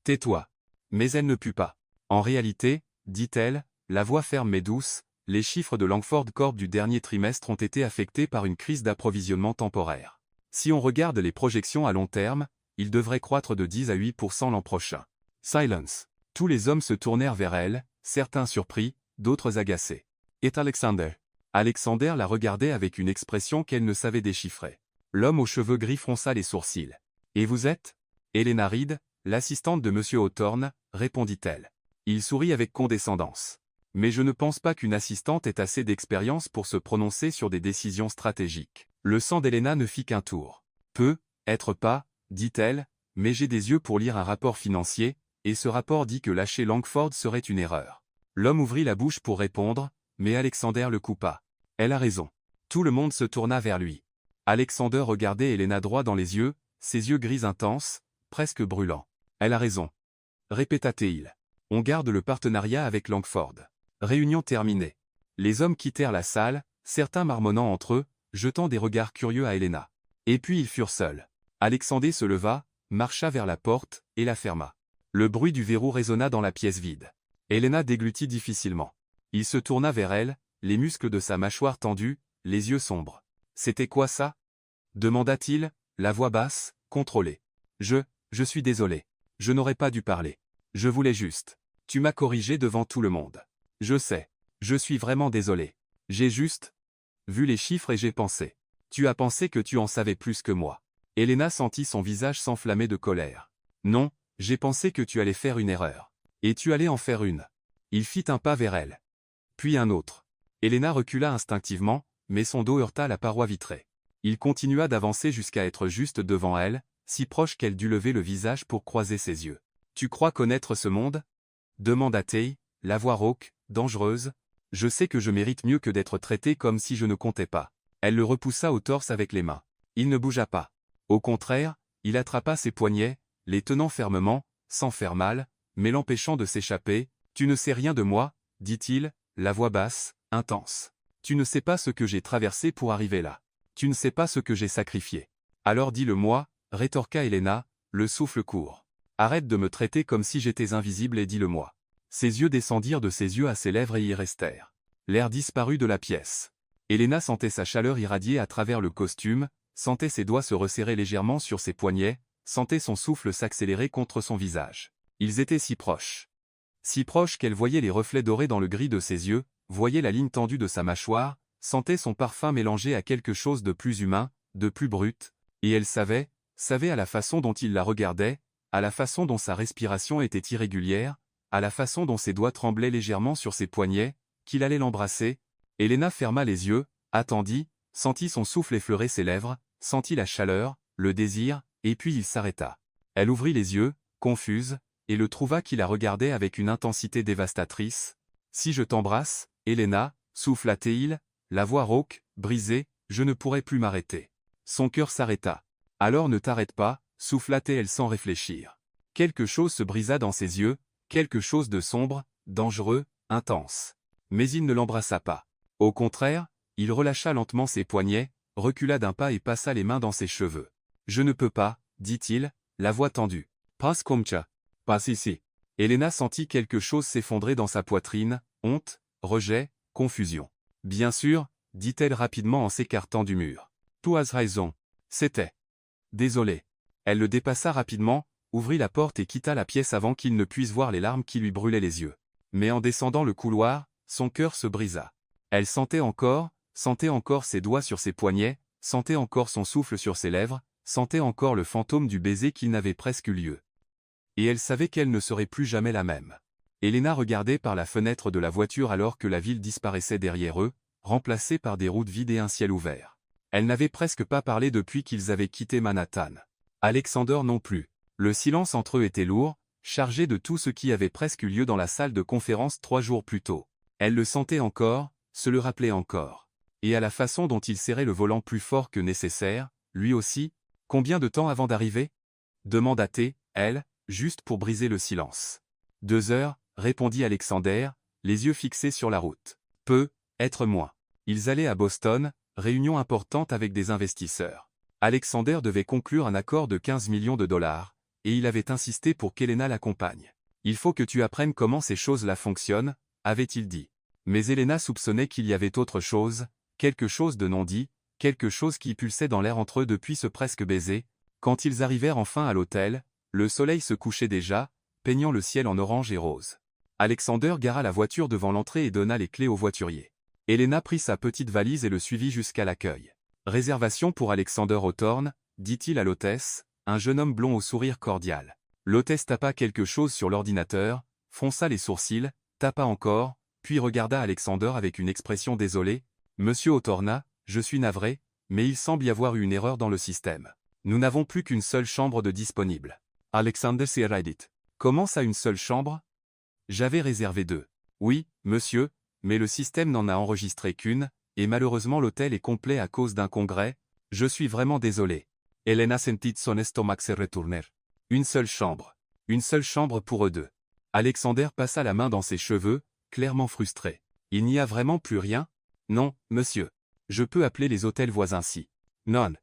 Tais-toi. » Mais elle ne put pas. En réalité, dit-elle, la voix ferme mais douce, les chiffres de Langford Corp du dernier trimestre ont été affectés par une crise d'approvisionnement temporaire. Si on regarde les projections à long terme, ils devraient croître de 10 à 8% l'an prochain. Silence. Tous les hommes se tournèrent vers elle, certains surpris, d'autres agacés. Et Alexander. Alexander la regardait avec une expression qu'elle ne savait déchiffrer. L'homme aux cheveux gris fronça les sourcils. « Et vous êtes » Elena Reed, l'assistante de M. Hawthorne, répondit-elle. Il sourit avec condescendance. « Mais je ne pense pas qu'une assistante ait assez d'expérience pour se prononcer sur des décisions stratégiques. » Le sang d'Elena ne fit qu'un tour. « Peut, être pas, dit-elle, mais j'ai des yeux pour lire un rapport financier, et ce rapport dit que lâcher Langford serait une erreur. » L'homme ouvrit la bouche pour répondre, mais Alexander le coupa. « Elle a raison. » Tout le monde se tourna vers lui. Alexander regardait Elena droit dans les yeux, ses yeux gris intenses, presque brûlants. « Elle a raison. » répéta-t-il. « On garde le partenariat avec Langford. » Réunion terminée. Les hommes quittèrent la salle, certains marmonnant entre eux, jetant des regards curieux à Elena. Et puis ils furent seuls. Alexander se leva, marcha vers la porte, et la ferma. Le bruit du verrou résonna dans la pièce vide. Elena déglutit difficilement. Il se tourna vers elle, les muscles de sa mâchoire tendus, les yeux sombres. « C'était quoi ça » demanda-t-il, la voix basse, contrôlée. « Je suis désolé. Je n'aurais pas dû parler. Je voulais juste. Tu m'as corrigé devant tout le monde. Je sais. Je suis vraiment désolé. J'ai juste vu les chiffres et j'ai pensé. Tu as pensé que tu en savais plus que moi. » Elena sentit son visage s'enflammer de colère. « Non, j'ai pensé que tu allais faire une erreur. Et tu allais en faire une. » Il fit un pas vers elle. Puis un autre. Elena recula instinctivement, mais son dos heurta la paroi vitrée. Il continua d'avancer jusqu'à être juste devant elle, si proche qu'elle dut lever le visage pour croiser ses yeux. « Tu crois connaître ce monde ?» demanda Tay, la voix rauque, dangereuse. « Je sais que je mérite mieux que d'être traité comme si je ne comptais pas. » Elle le repoussa au torse avec les mains. Il ne bougea pas. Au contraire, il attrapa ses poignets, les tenant fermement, sans faire mal, mais l'empêchant de s'échapper. « Tu ne sais rien de moi, » dit-il, la voix basse, intense. « Tu ne sais pas ce que j'ai traversé pour arriver là. Tu ne sais pas ce que j'ai sacrifié. »« Alors dis-le-moi, » rétorqua Helena, le souffle court. « Arrête de me traiter comme si j'étais invisible et dis-le-moi. » Ses yeux descendirent de ses yeux à ses lèvres et y restèrent. L'air disparut de la pièce. Helena sentait sa chaleur irradier à travers le costume, sentait ses doigts se resserrer légèrement sur ses poignets, sentait son souffle s'accélérer contre son visage. Ils étaient si proches. Si proches qu'elle voyait les reflets dorés dans le gris de ses yeux, voyait la ligne tendue de sa mâchoire, sentait son parfum mélangé à quelque chose de plus humain, de plus brut, et elle savait à la façon dont il la regardait, à la façon dont sa respiration était irrégulière, à la façon dont ses doigts tremblaient légèrement sur ses poignets, qu'il allait l'embrasser. Helena ferma les yeux, attendit, sentit son souffle effleurer ses lèvres, sentit la chaleur, le désir, et puis il s'arrêta. Elle ouvrit les yeux, confuse, et le trouva qui la regardait avec une intensité dévastatrice. « Si je t'embrasse, Helena, » souffla-t-il, la voix rauque, brisée, « je ne pourrai plus m'arrêter. » Son cœur s'arrêta. « Alors ne t'arrête pas, » souffla-t-elle sans réfléchir. Quelque chose se brisa dans ses yeux, quelque chose de sombre, dangereux, intense. Mais il ne l'embrassa pas. Au contraire, il relâcha lentement ses poignets, recula d'un pas et passa les mains dans ses cheveux. « Je ne peux pas, » dit-il, la voix tendue. « Passe comme ça. Passe ici. » Helena sentit quelque chose s'effondrer dans sa poitrine, honte, rejet, confusion. « Bien sûr, » dit-elle rapidement en s'écartant du mur. « Tu as raison. C'était. Désolé. » Elle le dépassa rapidement, ouvrit la porte et quitta la pièce avant qu'il ne puisse voir les larmes qui lui brûlaient les yeux. Mais en descendant le couloir, son cœur se brisa. Elle sentait encore ses doigts sur ses poignets, sentait encore son souffle sur ses lèvres, sentait encore le fantôme du baiser qui n'avait presque eu lieu. Et elle savait qu'elle ne serait plus jamais la même. Helena regardait par la fenêtre de la voiture alors que la ville disparaissait derrière eux, remplacée par des routes vides et un ciel ouvert. Elle n'avait presque pas parlé depuis qu'ils avaient quitté Manhattan. Alexander non plus. Le silence entre eux était lourd, chargé de tout ce qui avait presque eu lieu dans la salle de conférence 3 jours plus tôt. Elle le sentait encore, se le rappelait encore. Et à la façon dont il serrait le volant plus fort que nécessaire, lui aussi. « Combien de temps avant d'arriver » demanda-t-elle, elle, juste pour briser le silence. « 2 heures, » répondit Alexander, les yeux fixés sur la route. « Peu, être moins. » Ils allaient à Boston, réunion importante avec des investisseurs. Alexander devait conclure un accord de 15 millions de dollars, et il avait insisté pour qu'Helena l'accompagne. « Il faut que tu apprennes comment ces choses-là fonctionnent, » avait-il dit. Mais Helena soupçonnait qu'il y avait autre chose, quelque chose de non dit, quelque chose qui pulsait dans l'air entre eux depuis ce presque baiser. Quand ils arrivèrent enfin à l'hôtel, le soleil se couchait déjà, peignant le ciel en orange et rose. Alexander gara la voiture devant l'entrée et donna les clés au voiturier. Helena prit sa petite valise et le suivit jusqu'à l'accueil. « Réservation pour Alexander Hawthorne » dit-il à l'hôtesse, un jeune homme blond au sourire cordial. L'hôtesse tapa quelque chose sur l'ordinateur, fronça les sourcils, tapa encore, puis regarda Alexander avec une expression désolée. « Monsieur Hawthorne, je suis navré, mais il semble y avoir eu une erreur dans le système. Nous n'avons plus qu'une seule chambre de disponible. » Alexander s'irrita. « Comment ça une seule chambre ? J'avais réservé 2. »« Oui, monsieur, mais le système n'en a enregistré qu'une, et malheureusement l'hôtel est complet à cause d'un congrès. Je suis vraiment désolé. » Helena sentit son estomac se retourner. Une seule chambre. Une seule chambre pour eux deux. Alexander passa la main dans ses cheveux, clairement frustré. « Il n'y a vraiment plus rien ? » ?»« Non, monsieur. Je peux appeler les hôtels voisins si. »« Non. »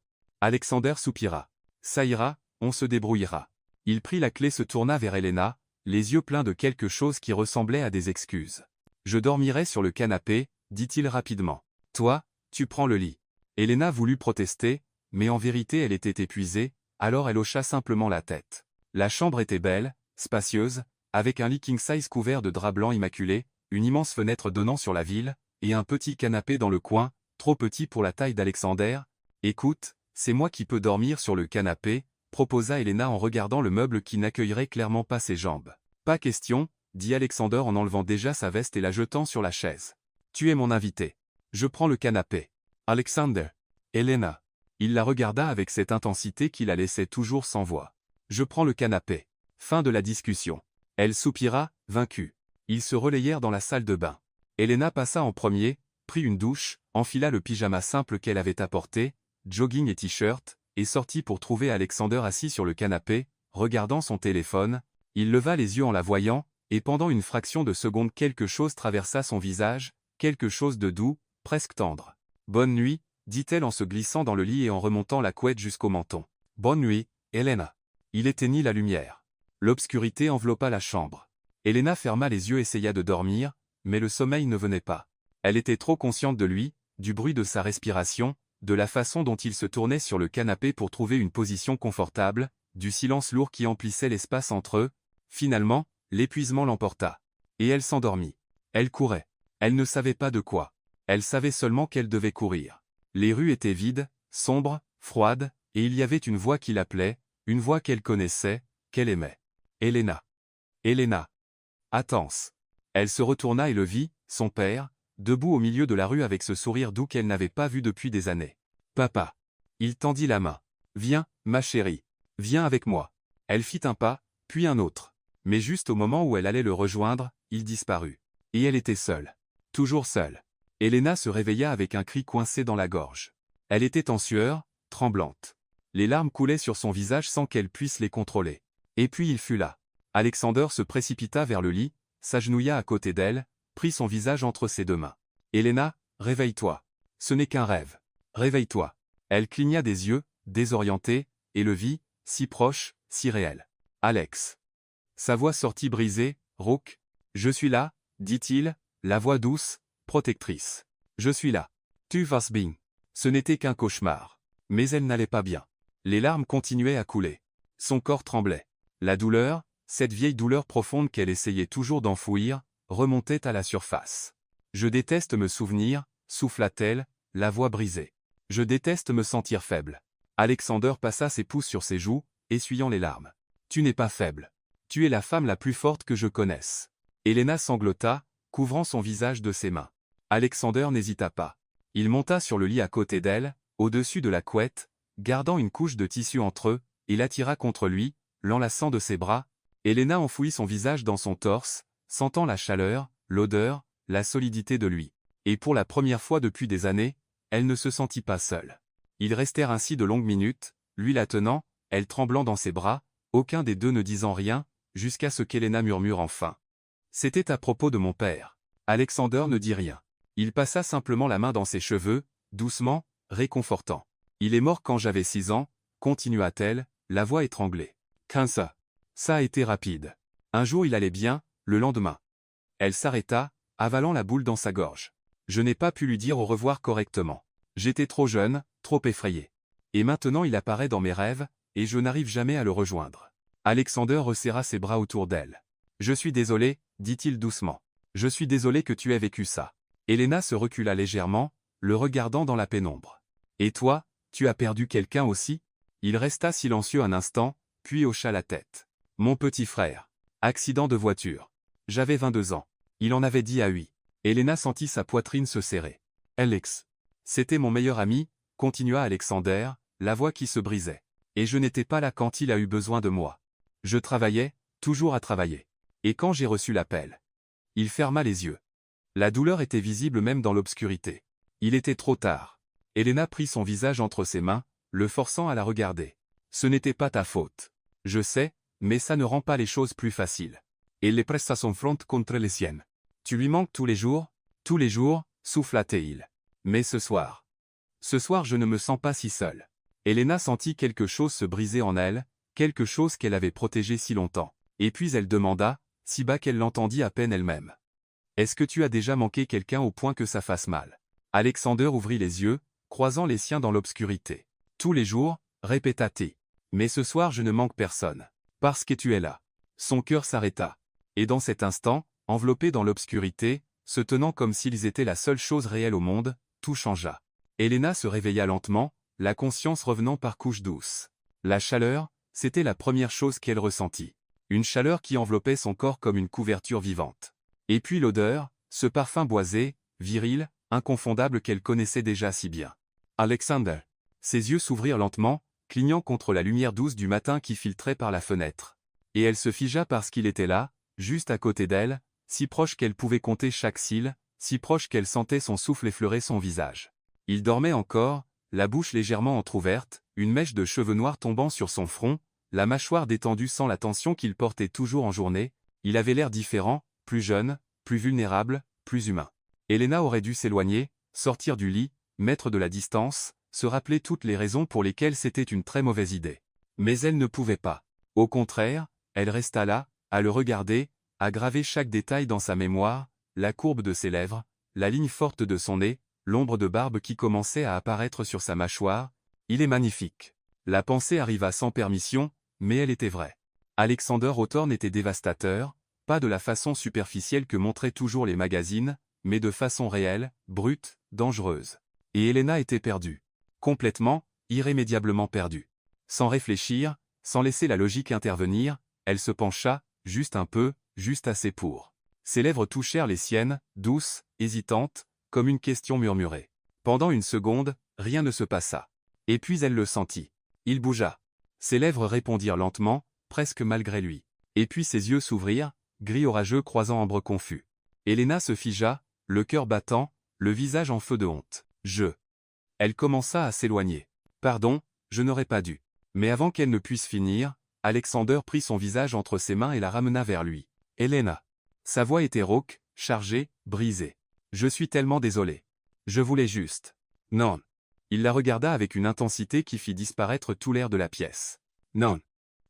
Alexander soupira. « Ça ira, on se débrouillera. » Il prit la clé et se tourna vers Helena, les yeux pleins de quelque chose qui ressemblait à des excuses. « Je dormirai sur le canapé, » dit-il rapidement. « Toi, tu prends le lit. » Helena voulut protester, mais en vérité elle était épuisée, alors elle hocha simplement la tête. La chambre était belle, spacieuse, avec un lit king-size couvert de drap blanc immaculé, une immense fenêtre donnant sur la ville, et un petit canapé dans le coin, trop petit pour la taille d'Alexander. « Écoute, c'est moi qui peux dormir sur le canapé, » proposa Helena en regardant le meuble qui n'accueillerait clairement pas ses jambes. « Pas question, » dit Alexander en enlevant déjà sa veste et la jetant sur la chaise. « Tu es mon invité. Je prends le canapé. » Alexander. Elena. Il la regarda avec cette intensité qui la laissait toujours sans voix. Je prends le canapé. Fin de la discussion. Elle soupira, vaincue. Ils se relayèrent dans la salle de bain. Elena passa en premier, prit une douche, enfila le pyjama simple qu'elle avait apporté, jogging et t-shirt, et sortit pour trouver Alexander assis sur le canapé, regardant son téléphone. Il leva les yeux en la voyant, et pendant une fraction de seconde quelque chose traversa son visage, quelque chose de doux, presque tendre. « Bonne nuit », dit-elle en se glissant dans le lit et en remontant la couette jusqu'au menton. « Bonne nuit, Elena. » Il éteignit la lumière. L'obscurité enveloppa la chambre. Elena ferma les yeux et essaya de dormir, mais le sommeil ne venait pas. Elle était trop consciente de lui, du bruit de sa respiration, de la façon dont il se tournait sur le canapé pour trouver une position confortable, du silence lourd qui emplissait l'espace entre eux. Finalement, l'épuisement l'emporta. Et elle s'endormit. Elle courait. Elle ne savait pas de quoi. Elle savait seulement qu'elle devait courir. Les rues étaient vides, sombres, froides, et il y avait une voix qui l'appelait, une voix qu'elle connaissait, qu'elle aimait. Elena. Elena. Attends. Elle se retourna et le vit, son père, debout au milieu de la rue avec ce sourire doux qu'elle n'avait pas vu depuis des années. Papa. Il tendit la main. Viens, ma chérie. Viens avec moi. Elle fit un pas, puis un autre. Mais juste au moment où elle allait le rejoindre, il disparut. Et elle était seule. Toujours seule. Elena se réveilla avec un cri coincé dans la gorge. Elle était en sueur, tremblante. Les larmes coulaient sur son visage sans qu'elle puisse les contrôler. Et puis il fut là. Alexander se précipita vers le lit, s'agenouilla à côté d'elle, prit son visage entre ses deux mains. « Elena, réveille-toi. Ce n'est qu'un rêve. Réveille-toi. » Elle cligna des yeux, désorientée, et le vit, si proche, si réel. « Alex. » Sa voix sortit brisée, rauque. « Je suis là, » dit-il, la voix douce, protectrice. « Je suis là. Tu vas bien. » Ce n'était qu'un cauchemar. Mais elle n'allait pas bien. Les larmes continuaient à couler. Son corps tremblait. La douleur, cette vieille douleur profonde qu'elle essayait toujours d'enfouir, remontait à la surface. « Je déteste me souvenir, » souffla-t-elle, la voix brisée. « Je déteste me sentir faible. » Alexander passa ses pouces sur ses joues, essuyant les larmes. « Tu n'es pas faible. Tu es la femme la plus forte que je connaisse. » Elena sanglota, couvrant son visage de ses mains. Alexander n'hésita pas. Il monta sur le lit à côté d'elle, au-dessus de la couette, gardant une couche de tissu entre eux, et l'attira contre lui, l'enlaçant de ses bras. Elena enfouit son visage dans son torse, sentant la chaleur, l'odeur, la solidité de lui. Et pour la première fois depuis des années, elle ne se sentit pas seule. Ils restèrent ainsi de longues minutes, lui la tenant, elle tremblant dans ses bras, aucun des deux ne disant rien, jusqu'à ce qu'Elena murmure enfin. « C'était à propos de mon père. » Alexander ne dit rien. Il passa simplement la main dans ses cheveux, doucement, réconfortant. « Il est mort quand j'avais 6 ans, » continua-t-elle, la voix étranglée. « 15 ans. Ça a été rapide. Un jour il allait bien, le lendemain. » Elle s'arrêta, avalant la boule dans sa gorge. Je n'ai pas pu lui dire au revoir correctement. J'étais trop jeune, trop effrayé. Et maintenant il apparaît dans mes rêves, et je n'arrive jamais à le rejoindre. Alexander resserra ses bras autour d'elle. « Je suis désolé, » dit-il doucement. « Je suis désolé que tu aies vécu ça. » Elena se recula légèrement, le regardant dans la pénombre. « Et toi, tu as perdu quelqu'un aussi ?» Il resta silencieux un instant, puis hocha la tête. « Mon petit frère. Accident de voiture. J'avais 22 ans. » Il en avait dit à 8. Elena sentit sa poitrine se serrer. « Alex. C'était mon meilleur ami, » continua Alexander, la voix qui se brisait. « Et je n'étais pas là quand il a eu besoin de moi. Je travaillais, toujours à travailler. Et quand j'ai reçu l'appel. » Il ferma les yeux. La douleur était visible même dans l'obscurité. Il était trop tard. Elena prit son visage entre ses mains, le forçant à la regarder. « Ce n'était pas ta faute. Je sais, mais ça ne rend pas les choses plus faciles. » Et les pressa son front contre les siennes. « Tu lui manques tous les jours ?» Tous les jours, souffla-t-il. Mais ce soir. Ce soir je ne me sens pas si seule. Elena sentit quelque chose se briser en elle, quelque chose qu'elle avait protégé si longtemps. Et puis elle demanda, si bas qu'elle l'entendit à peine elle-même. « Est-ce que tu as déjà manqué quelqu'un au point que ça fasse mal ?» Alexander ouvrit les yeux, croisant les siens dans l'obscurité. « Tous les jours, » répéta-t-il. « Mais ce soir je ne manque personne. Parce que tu es là. » Son cœur s'arrêta. Et dans cet instant, enveloppé dans l'obscurité, se tenant comme s'ils étaient la seule chose réelle au monde, tout changea. Elena se réveilla lentement, la conscience revenant par couches douces. La chaleur, c'était la première chose qu'elle ressentit. Une chaleur qui enveloppait son corps comme une couverture vivante. Et puis l'odeur, ce parfum boisé, viril, inconfondable qu'elle connaissait déjà si bien. Alexander. Ses yeux s'ouvrirent lentement, clignant contre la lumière douce du matin qui filtrait par la fenêtre. Et elle se figea parce qu'il était là, juste à côté d'elle, si proche qu'elle pouvait compter chaque cil, si proche qu'elle sentait son souffle effleurer son visage. Il dormait encore, la bouche légèrement entr'ouverte, une mèche de cheveux noirs tombant sur son front, la mâchoire détendue sans la tension qu'il portait toujours en journée. Il avait l'air différent, plus jeune, plus vulnérable, plus humain. Elena aurait dû s'éloigner, sortir du lit, mettre de la distance, se rappeler toutes les raisons pour lesquelles c'était une très mauvaise idée. Mais elle ne pouvait pas. Au contraire, elle resta là, à le regarder, à graver chaque détail dans sa mémoire, la courbe de ses lèvres, la ligne forte de son nez, l'ombre de barbe qui commençait à apparaître sur sa mâchoire. Il est magnifique. La pensée arriva sans permission, mais elle était vraie. Alexander Hawthorne était dévastateur, pas de la façon superficielle que montraient toujours les magazines, mais de façon réelle, brute, dangereuse. Et Elena était perdue. Complètement, irrémédiablement perdue. Sans réfléchir, sans laisser la logique intervenir, elle se pencha, juste un peu, juste assez pour. Ses lèvres touchèrent les siennes, douces, hésitantes, comme une question murmurée. Pendant une seconde, rien ne se passa. Et puis elle le sentit. Il bougea. Ses lèvres répondirent lentement, presque malgré lui. Et puis ses yeux s'ouvrirent, gris orageux croisant ambre confus. Elena se figea, le cœur battant, le visage en feu de honte. Elle commença à s'éloigner. Pardon, je n'aurais pas dû. Mais avant qu'elle ne puisse finir, Alexander prit son visage entre ses mains et la ramena vers lui. Elena. Sa voix était rauque, chargée, brisée. Je suis tellement désolé. Je voulais juste. Non. Il la regarda avec une intensité qui fit disparaître tout l'air de la pièce. Non.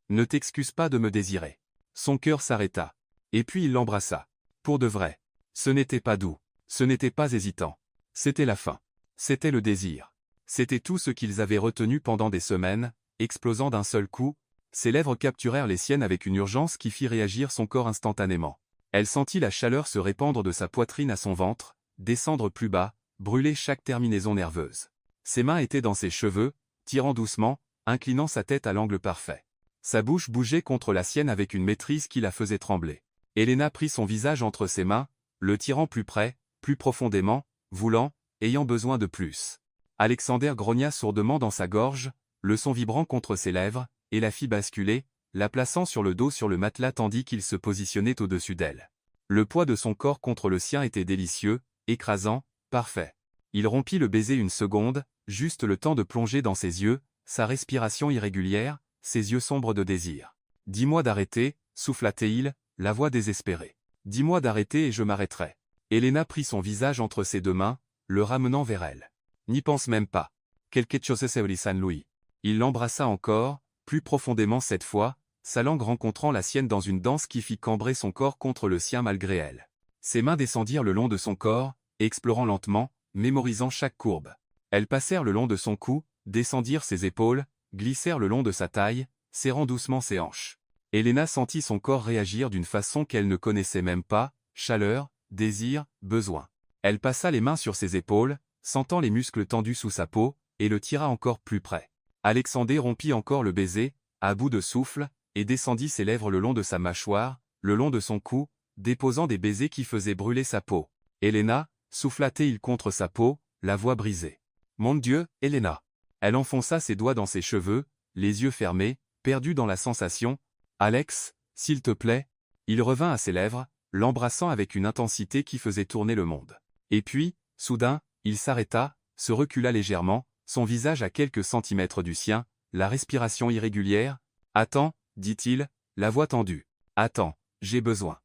Ne t'excuse pas de me désirer. Son cœur s'arrêta. Et puis il l'embrassa. Pour de vrai. Ce n'était pas doux. Ce n'était pas hésitant. C'était la faim. C'était le désir. C'était tout ce qu'ils avaient retenu pendant des semaines, explosant d'un seul coup. Ses lèvres capturèrent les siennes avec une urgence qui fit réagir son corps instantanément. Elle sentit la chaleur se répandre de sa poitrine à son ventre, descendre plus bas, brûler chaque terminaison nerveuse. Ses mains étaient dans ses cheveux, tirant doucement, inclinant sa tête à l'angle parfait. Sa bouche bougeait contre la sienne avec une maîtrise qui la faisait trembler. Elena prit son visage entre ses mains, le tirant plus près, plus profondément, voulant, ayant besoin de plus. Alexander grogna sourdement dans sa gorge, le son vibrant contre ses lèvres, et la fit basculer, la plaçant sur le dos sur le matelas tandis qu'il se positionnait au-dessus d'elle. Le poids de son corps contre le sien était délicieux, écrasant, parfait. Il rompit le baiser une seconde, juste le temps de plonger dans ses yeux, sa respiration irrégulière, ses yeux sombres de désir. « Dis-moi d'arrêter » souffla-t-il, la voix désespérée. « Dis-moi d'arrêter et je m'arrêterai. » Elena prit son visage entre ses deux mains, le ramenant vers elle. « N'y pense même pas. Quelque chose se San Louis. » Il l'embrassa encore, plus profondément cette fois, sa langue rencontrant la sienne dans une danse qui fit cambrer son corps contre le sien malgré elle. Ses mains descendirent le long de son corps, explorant lentement, mémorisant chaque courbe. Elles passèrent le long de son cou, descendirent ses épaules, glissèrent le long de sa taille, serrant doucement ses hanches. Elena sentit son corps réagir d'une façon qu'elle ne connaissait même pas, chaleur, désir, besoin. Elle passa les mains sur ses épaules, sentant les muscles tendus sous sa peau, et le tira encore plus près. Alexander rompit encore le baiser, à bout de souffle, et descendit ses lèvres le long de sa mâchoire, le long de son cou, déposant des baisers qui faisaient brûler sa peau. Elena, souffla-t-il contre sa peau, la voix brisée. Mon Dieu, Elena. Elle enfonça ses doigts dans ses cheveux, les yeux fermés, perdus dans la sensation. Alex, s'il te plaît. Il revint à ses lèvres, l'embrassant avec une intensité qui faisait tourner le monde. Et puis, soudain, il s'arrêta, se recula légèrement, son visage à quelques centimètres du sien, la respiration irrégulière. Attends, dit-il, la voix tendue. Attends, j'ai besoin.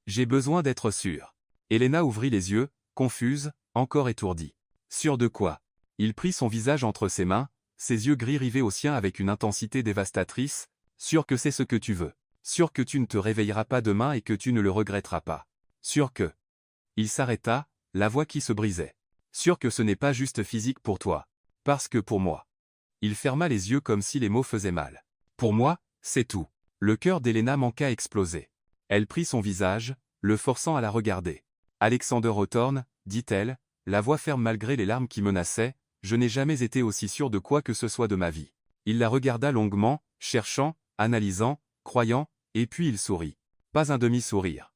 J'ai besoin d'être sûr. Elena ouvrit les yeux, confuse, encore étourdie. Sûr de quoi? Il prit son visage entre ses mains, ses yeux gris rivés aux siens avec une intensité dévastatrice. Sûr que c'est ce que tu veux. Sûr que tu ne te réveilleras pas demain et que tu ne le regretteras pas. Sûr que... Il s'arrêta, la voix qui se brisait. Sûr que ce n'est pas juste physique pour toi. Parce que pour moi. Il ferma les yeux comme si les mots faisaient mal. Pour moi, c'est tout. Le cœur d'Elena manqua exploser. Elle prit son visage, le forçant à la regarder. Alexander Hawthorne, dit-elle, la voix ferme malgré les larmes qui menaçaient, je n'ai jamais été aussi sûr de quoi que ce soit de ma vie. Il la regarda longuement, cherchant, analysant, croyant, et puis il sourit. Pas un demi-sourire.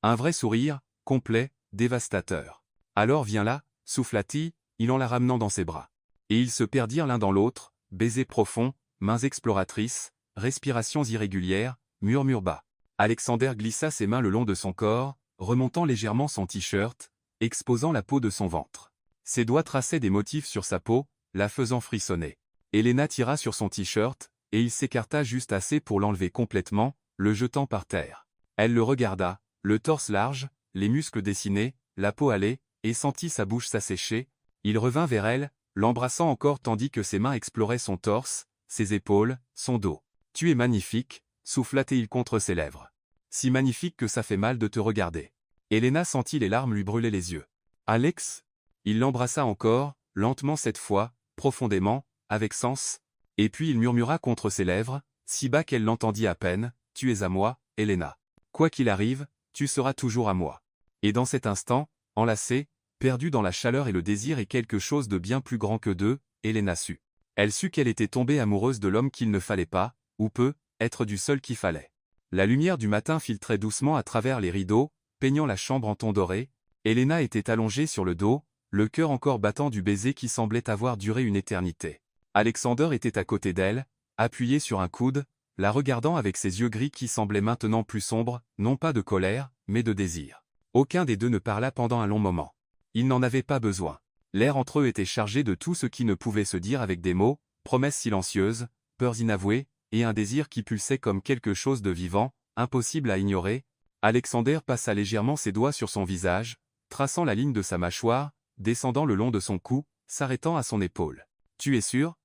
Un vrai sourire, complet, dévastateur. Alors viens là, souffla-t-il, il en la ramenant dans ses bras. Et ils se perdirent l'un dans l'autre, baisers profonds, mains exploratrices, respirations irrégulières, murmures bas. Alexander glissa ses mains le long de son corps, remontant légèrement son t-shirt, exposant la peau de son ventre. Ses doigts traçaient des motifs sur sa peau, la faisant frissonner. Elena tira sur son t-shirt, et il s'écarta juste assez pour l'enlever complètement, le jetant par terre. Elle le regarda, le torse large, les muscles dessinés, la peau hâlée, et sentit sa bouche s'assécher. Il revint vers elle, l'embrassant encore tandis que ses mains exploraient son torse, ses épaules, son dos. « Tu es magnifique », souffla-t-il contre ses lèvres. « Si magnifique que ça fait mal de te regarder. » Elena sentit les larmes lui brûler les yeux. « Alex ?» Il l'embrassa encore, lentement cette fois, profondément, avec sens, et puis il murmura contre ses lèvres, si bas qu'elle l'entendit à peine, « Tu es à moi, Elena. Quoi qu'il arrive, tu seras toujours à moi. » Et dans cet instant, enlacée, perdue dans la chaleur et le désir et quelque chose de bien plus grand que d'eux, Elena sut. Elle sut qu'elle était tombée amoureuse de l'homme qu'il ne fallait pas, ou peu, être du seul qu'il fallait. La lumière du matin filtrait doucement à travers les rideaux, peignant la chambre en ton doré. Elena était allongée sur le dos, le cœur encore battant du baiser qui semblait avoir duré une éternité. Alexander était à côté d'elle, appuyé sur un coude, la regardant avec ses yeux gris qui semblaient maintenant plus sombres, non pas de colère, mais de désir. Aucun des deux ne parla pendant un long moment. Ils n'en avaient pas besoin. L'air entre eux était chargé de tout ce qui ne pouvait se dire avec des mots, promesses silencieuses, peurs inavouées, et un désir qui pulsait comme quelque chose de vivant, impossible à ignorer. Alexander passa légèrement ses doigts sur son visage, traçant la ligne de sa mâchoire, descendant le long de son cou, s'arrêtant à son épaule. « Tu es sûr ?»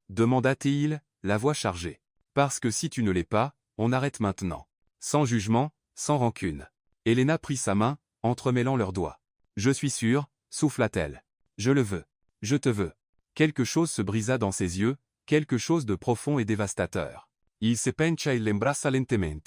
demanda-t-il, la voix chargée. « Parce que si tu ne l'es pas, on arrête maintenant. » Sans jugement, sans rancune. Elena prit sa main, entremêlant leurs doigts. « Je suis sûr, » souffla-t-elle. « Je le veux. Je te veux. » Quelque chose se brisa dans ses yeux, quelque chose de profond et dévastateur. Il se pencha et l'embrassa lentement.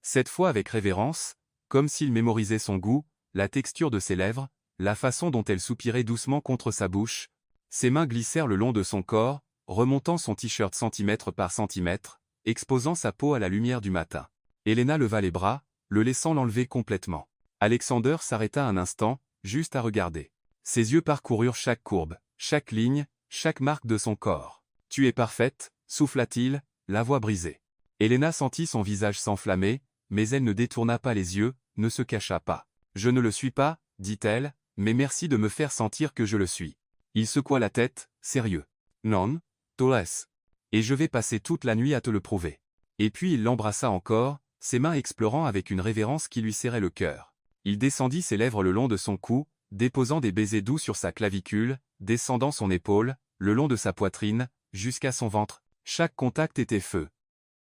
Cette fois avec révérence, comme s'il mémorisait son goût, la texture de ses lèvres, la façon dont elle soupirait doucement contre sa bouche. Ses mains glissèrent le long de son corps, remontant son t-shirt centimètre par centimètre, exposant sa peau à la lumière du matin. Elena leva les bras, le laissant l'enlever complètement. Alexander s'arrêta un instant, juste à regarder. Ses yeux parcoururent chaque courbe, chaque ligne, chaque marque de son corps. « Tu es parfaite », souffla-t-il, la voix brisée. Elena sentit son visage s'enflammer, mais elle ne détourna pas les yeux, ne se cacha pas. « Je ne le suis pas, dit-elle, mais merci de me faire sentir que je le suis. » Il secoua la tête, sérieux. « Non, Torres. Et je vais passer toute la nuit à te le prouver. » Et puis il l'embrassa encore, ses mains explorant avec une révérence qui lui serrait le cœur. Il descendit ses lèvres le long de son cou, déposant des baisers doux sur sa clavicule, descendant son épaule, le long de sa poitrine, jusqu'à son ventre. Chaque contact était feu.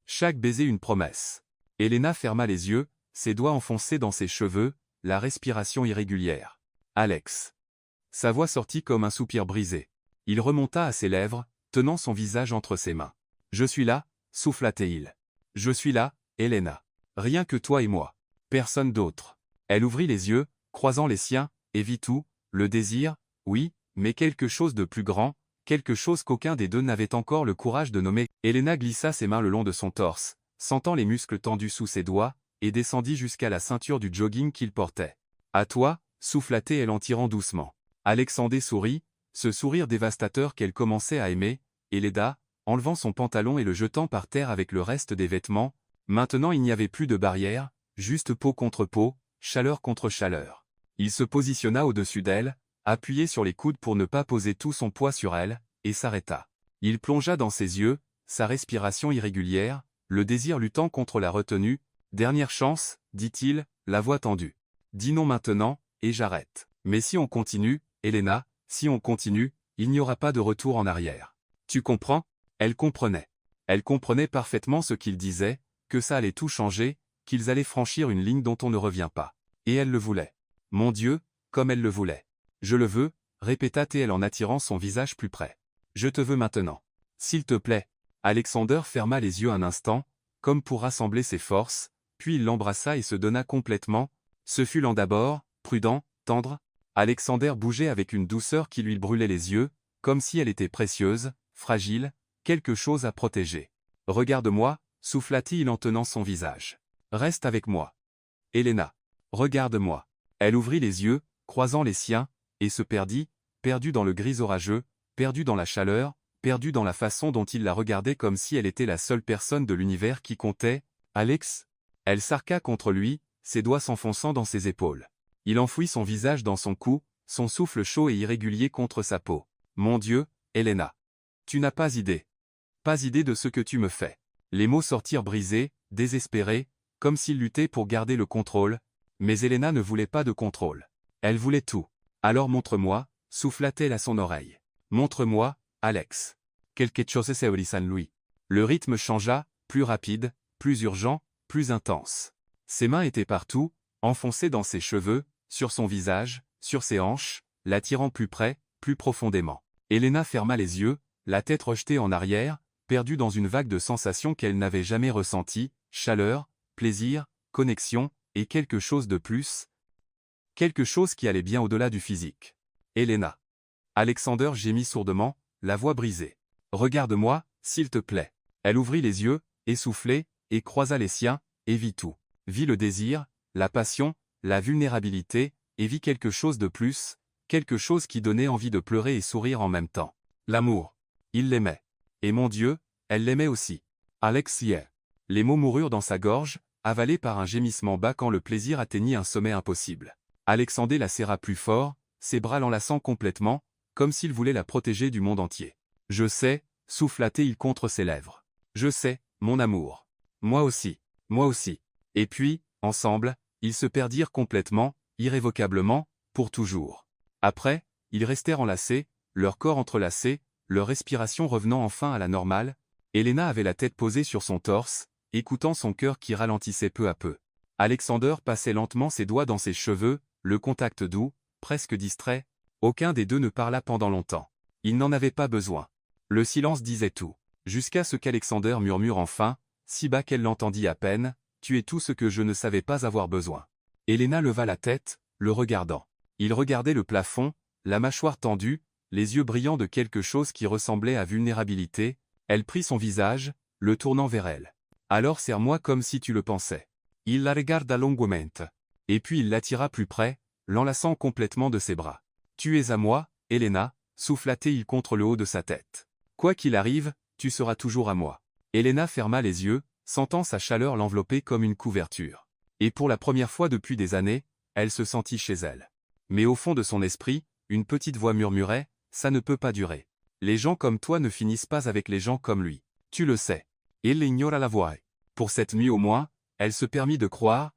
Chaque baiser une promesse. Elena ferma les yeux, ses doigts enfoncés dans ses cheveux, la respiration irrégulière. « Alex. » Sa voix sortit comme un soupir brisé. Il remonta à ses lèvres, tenant son visage entre ses mains. « Je suis là, » souffla-t-il. « Je suis là, Elena. Rien que toi et moi. Personne d'autre. » Elle ouvrit les yeux, croisant les siens, et vit tout, le désir, oui, mais quelque chose de plus grand, quelque chose qu'aucun des deux n'avait encore le courage de nommer. Elena glissa ses mains le long de son torse, sentant les muscles tendus sous ses doigts, et descendit jusqu'à la ceinture du jogging qu'il portait. « À toi » souffla-t-elle en tirant doucement. Alexander sourit, ce sourire dévastateur qu'elle commençait à aimer, et l'aida, enlevant son pantalon et le jetant par terre avec le reste des vêtements. Maintenant il n'y avait plus de barrière, juste peau contre peau, chaleur contre chaleur. Il se positionna au-dessus d'elle, appuyé sur les coudes pour ne pas poser tout son poids sur elle, et s'arrêta. Il plongea dans ses yeux, sa respiration irrégulière, le désir luttant contre la retenue. « Dernière chance, dit-il, la voix tendue. Dis non maintenant, et j'arrête. Mais si on continue, Elena, si on continue, il n'y aura pas de retour en arrière. Tu comprends ?» Elle comprenait. Elle comprenait parfaitement ce qu'il disait, que ça allait tout changer, qu'ils allaient franchir une ligne dont on ne revient pas. Et elle le voulait. Mon Dieu, comme elle le voulait. « Je le veux », répéta-t-elle en attirant son visage plus près. « Je te veux maintenant. S'il te plaît. » Alexander ferma les yeux un instant, comme pour rassembler ses forces, puis il l'embrassa et se donna complètement. Ce fut lent d'abord, prudent, tendre. Alexander bougeait avec une douceur qui lui brûlait les yeux, comme si elle était précieuse, fragile, quelque chose à protéger. « Regarde-moi » souffla-t-il en tenant son visage. « Reste avec moi. Elena. Regarde-moi. » Elle ouvrit les yeux, croisant les siens, et se perdit, perdu dans le gris orageux, perdu dans la chaleur, perdu dans la façon dont il la regardait comme si elle était la seule personne de l'univers qui comptait. « Alex ?» Elle s'arqua contre lui, ses doigts s'enfonçant dans ses épaules. Il enfouit son visage dans son cou, son souffle chaud et irrégulier contre sa peau. « Mon Dieu, Elena. Tu n'as pas idée. Pas idée de ce que tu me fais. » Les mots sortirent brisés, désespérés, comme s'il luttait pour garder le contrôle, mais Elena ne voulait pas de contrôle. Elle voulait tout. « Alors montre-moi » souffla-t-elle à son oreille. « Montre-moi, Alex. » Quelque chose se brise en lui. Le rythme changea, plus rapide, plus urgent, plus intense. Ses mains étaient partout, enfoncées dans ses cheveux, sur son visage, sur ses hanches, l'attirant plus près, plus profondément. Elena ferma les yeux, la tête rejetée en arrière, perdue dans une vague de sensations qu'elle n'avait jamais ressenties, chaleur, plaisir, connexion, et quelque chose de plus. Quelque chose qui allait bien au-delà du physique. Elena. Alexander gémit sourdement, la voix brisée. « Regarde-moi, s'il te plaît. » Elle ouvrit les yeux, essoufflée, et croisa les siens, et vit tout. Vit le désir, la passion, la vulnérabilité, et vit quelque chose de plus, quelque chose qui donnait envie de pleurer et sourire en même temps. L'amour. Il l'aimait. Et mon Dieu, elle l'aimait aussi. Alex y est. Les mots moururent dans sa gorge, avalés par un gémissement bas quand le plaisir atteignit un sommet impossible. Alexander la serra plus fort, ses bras l'enlaçant complètement, comme s'il voulait la protéger du monde entier. « Je sais » souffla-t-il contre ses lèvres. « Je sais, mon amour. Moi aussi. Moi aussi. » Et puis, ensemble, ils se perdirent complètement, irrévocablement, pour toujours. Après, ils restèrent enlacés, leurs corps entrelacés, leur respiration revenant enfin à la normale. Elena avait la tête posée sur son torse, écoutant son cœur qui ralentissait peu à peu. Alexander passait lentement ses doigts dans ses cheveux, le contact doux, presque distrait. Aucun des deux ne parla pendant longtemps. Il n'en avait pas besoin. Le silence disait tout. Jusqu'à ce qu'Alexander murmure enfin, si bas qu'elle l'entendit à peine, « Tu es tout ce que je ne savais pas avoir besoin. » Elena leva la tête, le regardant. Il regardait le plafond, la mâchoire tendue, les yeux brillants de quelque chose qui ressemblait à vulnérabilité. Elle prit son visage, le tournant vers elle. « Alors serre-moi comme si tu le pensais. » Il la regarda longuement. Et puis il l'attira plus près, l'enlaçant complètement de ses bras. « Tu es à moi, Elena » souffla-t-il contre le haut de sa tête. « Quoi qu'il arrive, tu seras toujours à moi. » Elena ferma les yeux, sentant sa chaleur l'envelopper comme une couverture. Et pour la première fois depuis des années, elle se sentit chez elle. Mais au fond de son esprit, une petite voix murmurait, « Ça ne peut pas durer. Les gens comme toi ne finissent pas avec les gens comme lui. Tu le sais. » Il ignora la voix. Pour cette nuit au moins, elle se permit de croire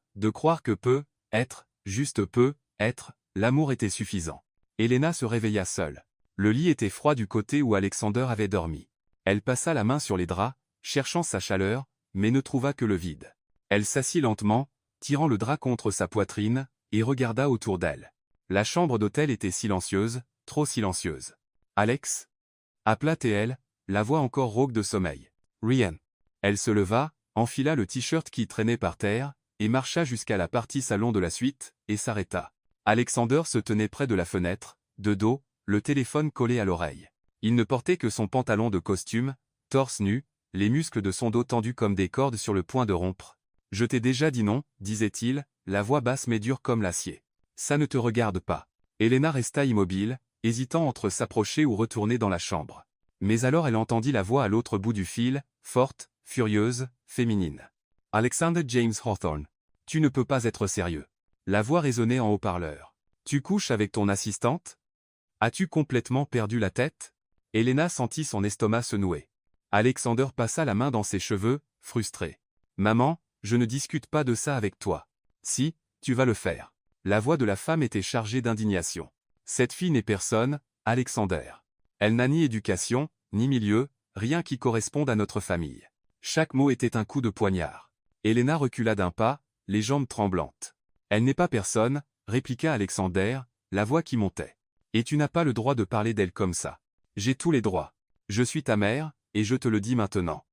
que peut, être, juste peut, être, l'amour était suffisant. Elena se réveilla seule. Le lit était froid du côté où Alexander avait dormi. Elle passa la main sur les draps, cherchant sa chaleur, mais ne trouva que le vide. Elle s'assit lentement, tirant le drap contre sa poitrine, et regarda autour d'elle. La chambre d'hôtel était silencieuse, trop silencieuse. « Alex » appela-t-elle, la voix encore rauque de sommeil. « Rien. » Elle se leva, enfila le t-shirt qui traînait par terre, et marcha jusqu'à la partie salon de la suite, et s'arrêta. Alexander se tenait près de la fenêtre, de dos, le téléphone collé à l'oreille. Il ne portait que son pantalon de costume, torse nu, les muscles de son dos tendus comme des cordes sur le point de rompre. « Je t'ai déjà dit non, » disait-il, la voix basse mais dure comme l'acier. « Ça ne te regarde pas. » Elena resta immobile, hésitant entre s'approcher ou retourner dans la chambre. Mais alors elle entendit la voix à l'autre bout du fil, forte, furieuse, féminine. « Alexander James Hawthorne. Tu ne peux pas être sérieux. » La voix résonnait en haut-parleur. « Tu couches avec ton assistante ? As-tu complètement perdu la tête ?» Elena sentit son estomac se nouer. Alexander passa la main dans ses cheveux, frustré. « Maman, je ne discute pas de ça avec toi. Si, tu vas le faire. » La voix de la femme était chargée d'indignation. « Cette fille n'est personne, Alexander. Elle n'a ni éducation, ni milieu, rien qui corresponde à notre famille. » Chaque mot était un coup de poignard. Elena recula d'un pas, les jambes tremblantes. « Elle n'est pas personne, » répliqua Alexander, la voix qui montait. « Et tu n'as pas le droit de parler d'elle comme ça. J'ai tous les droits. Je suis ta mère, et je te le dis maintenant.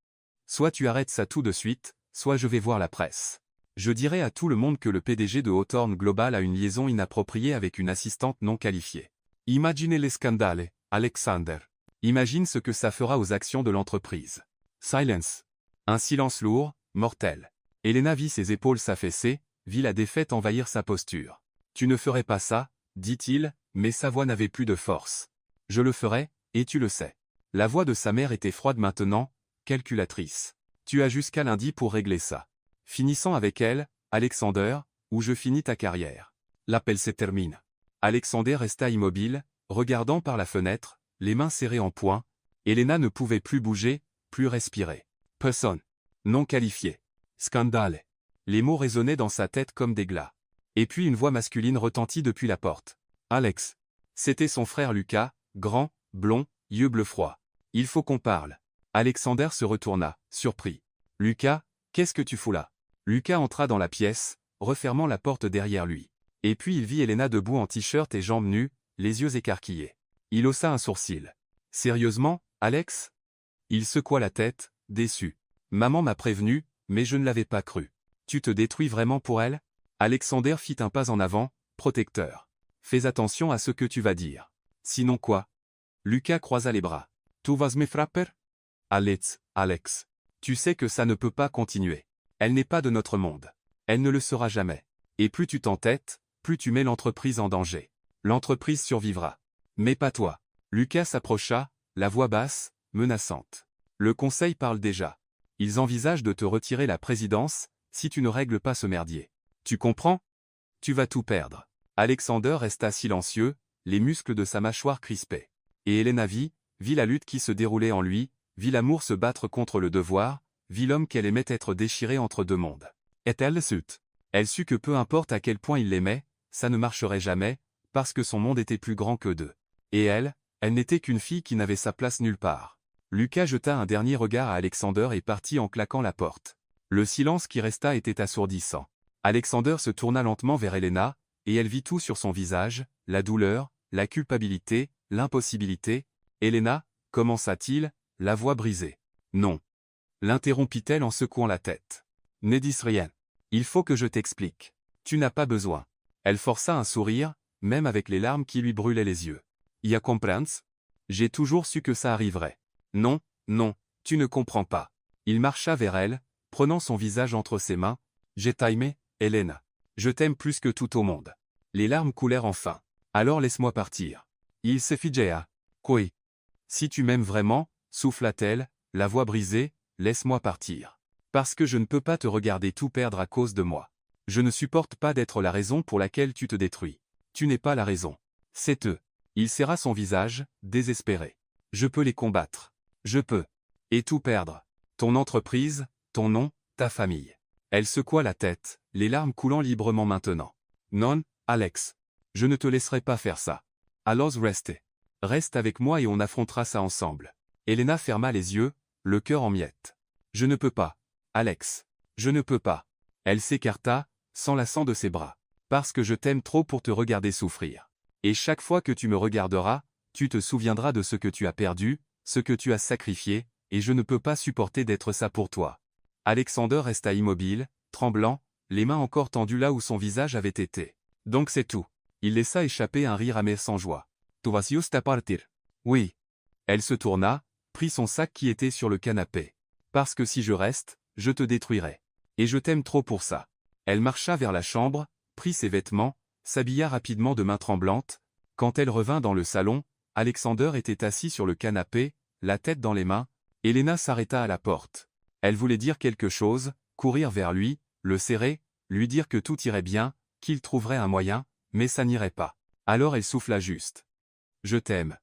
Soit tu arrêtes ça tout de suite, soit je vais voir la presse. Je dirai à tout le monde que le PDG de Hawthorne Global a une liaison inappropriée avec une assistante non qualifiée. Imaginez les scandales, Alexander. Imagine ce que ça fera aux actions de l'entreprise. » Silence. Un silence lourd, mortel. Elena vit ses épaules s'affaisser, vit la défaite envahir sa posture. « Tu ne ferais pas ça, dit-il, Mais sa voix n'avait plus de force. Je le ferai, et tu le sais. La voix de sa mère était froide maintenant, calculatrice. Tu as jusqu'à lundi pour régler ça. Finissant avec elle, Alexander, ou je finis ta carrière. L'appel se termine. Alexander resta immobile, regardant par la fenêtre, les mains serrées en poing. Elena ne pouvait plus bouger, plus respirer. Person. Non qualifié. Scandale. Les mots résonnaient dans sa tête comme des glas. Et puis une voix masculine retentit depuis la porte. Alex. C'était son frère Lucas, grand, blond, yeux bleus froids. Il faut qu'on parle. Alexander se retourna, surpris. Lucas, qu'est-ce que tu fous là? Lucas entra dans la pièce, refermant la porte derrière lui. Et puis il vit Elena debout en t-shirt et jambes nues, les yeux écarquillés. Il haussa un sourcil. Sérieusement, Alex? Il secoua la tête, déçu. Maman m'a prévenu, mais je ne l'avais pas cru. Tu te détruis vraiment pour elle? Alexander fit un pas en avant, protecteur. Fais attention à ce que tu vas dire. Sinon quoi? Lucas croisa les bras. Tu vas me frapper? Alex. Tu sais que ça ne peut pas continuer. Elle n'est pas de notre monde. Elle ne le sera jamais. Et plus tu t'entêtes, plus tu mets l'entreprise en danger. L'entreprise survivra. Mais pas toi. Lucas s'approcha, la voix basse, menaçante. Le conseil parle déjà. Ils envisagent de te retirer la présidence, si tu ne règles pas ce merdier. Tu comprends? Tu vas tout perdre. Alexander resta silencieux, les muscles de sa mâchoire crispés. Et Elena vit la lutte qui se déroulait en lui, vit l'amour se battre contre le devoir, vit l'homme qu'elle aimait être déchiré entre deux mondes. Est-elle sut? Elle sut que peu importe à quel point il l'aimait, ça ne marcherait jamais, parce que son monde était plus grand que deux. Et elle n'était qu'une fille qui n'avait sa place nulle part. Lucas jeta un dernier regard à Alexander et partit en claquant la porte. Le silence qui resta était assourdissant. Alexander se tourna lentement vers Elena, et elle vit tout sur son visage, la douleur, la culpabilité, l'impossibilité. Elena, commença-t-il, la voix brisée. Non. L'interrompit-elle en secouant la tête. Ne dis rien. Il faut que je t'explique. Tu n'as pas besoin. Elle força un sourire, même avec les larmes qui lui brûlaient les yeux. Ya comprends? J'ai toujours su que ça arriverait. Non, tu ne comprends pas. Il marcha vers elle, prenant son visage entre ses mains. J'ai t'aimé, Elena. Je t'aime plus que tout au monde. Les larmes coulèrent enfin. Alors laisse-moi partir. Il se figea. Oui. Si tu m'aimes vraiment, souffla-t-elle, la voix brisée, laisse-moi partir. Parce que je ne peux pas te regarder tout perdre à cause de moi. Je ne supporte pas d'être la raison pour laquelle tu te détruis. Tu n'es pas la raison. C'est eux. Il serra son visage, désespéré. Je peux les combattre. Je peux. Et tout perdre. Ton entreprise, ton nom, ta famille. Elle secoua la tête, les larmes coulant librement maintenant. Non, Alex. Je ne te laisserai pas faire ça. Alors reste. Reste avec moi et on affrontera ça ensemble. Elena ferma les yeux, le cœur en miettes. Je ne peux pas. Alex. Je ne peux pas. Elle s'écarta, s'enlaçant de ses bras. Parce que je t'aime trop pour te regarder souffrir. Et chaque fois que tu me regarderas, tu te souviendras de ce que tu as perdu, ce que tu as sacrifié, et je ne peux pas supporter d'être ça pour toi. Alexander resta immobile, tremblant, les mains encore tendues là où son visage avait été. Donc c'est tout. Il laissa échapper un rire amer sans joie. Tu vas juste partir. Oui. Elle se tourna, prit son sac qui était sur le canapé. Parce que si je reste, je te détruirai. Et je t'aime trop pour ça. Elle marcha vers la chambre, prit ses vêtements, s'habilla rapidement de main tremblante. Quand elle revint dans le salon, Alexander était assis sur le canapé, la tête dans les mains. Elena s'arrêta à la porte. Elle voulait dire quelque chose, courir vers lui, le serrer, lui dire que tout irait bien, qu'il trouverait un moyen, mais ça n'irait pas. Alors elle souffla juste. Je t'aime.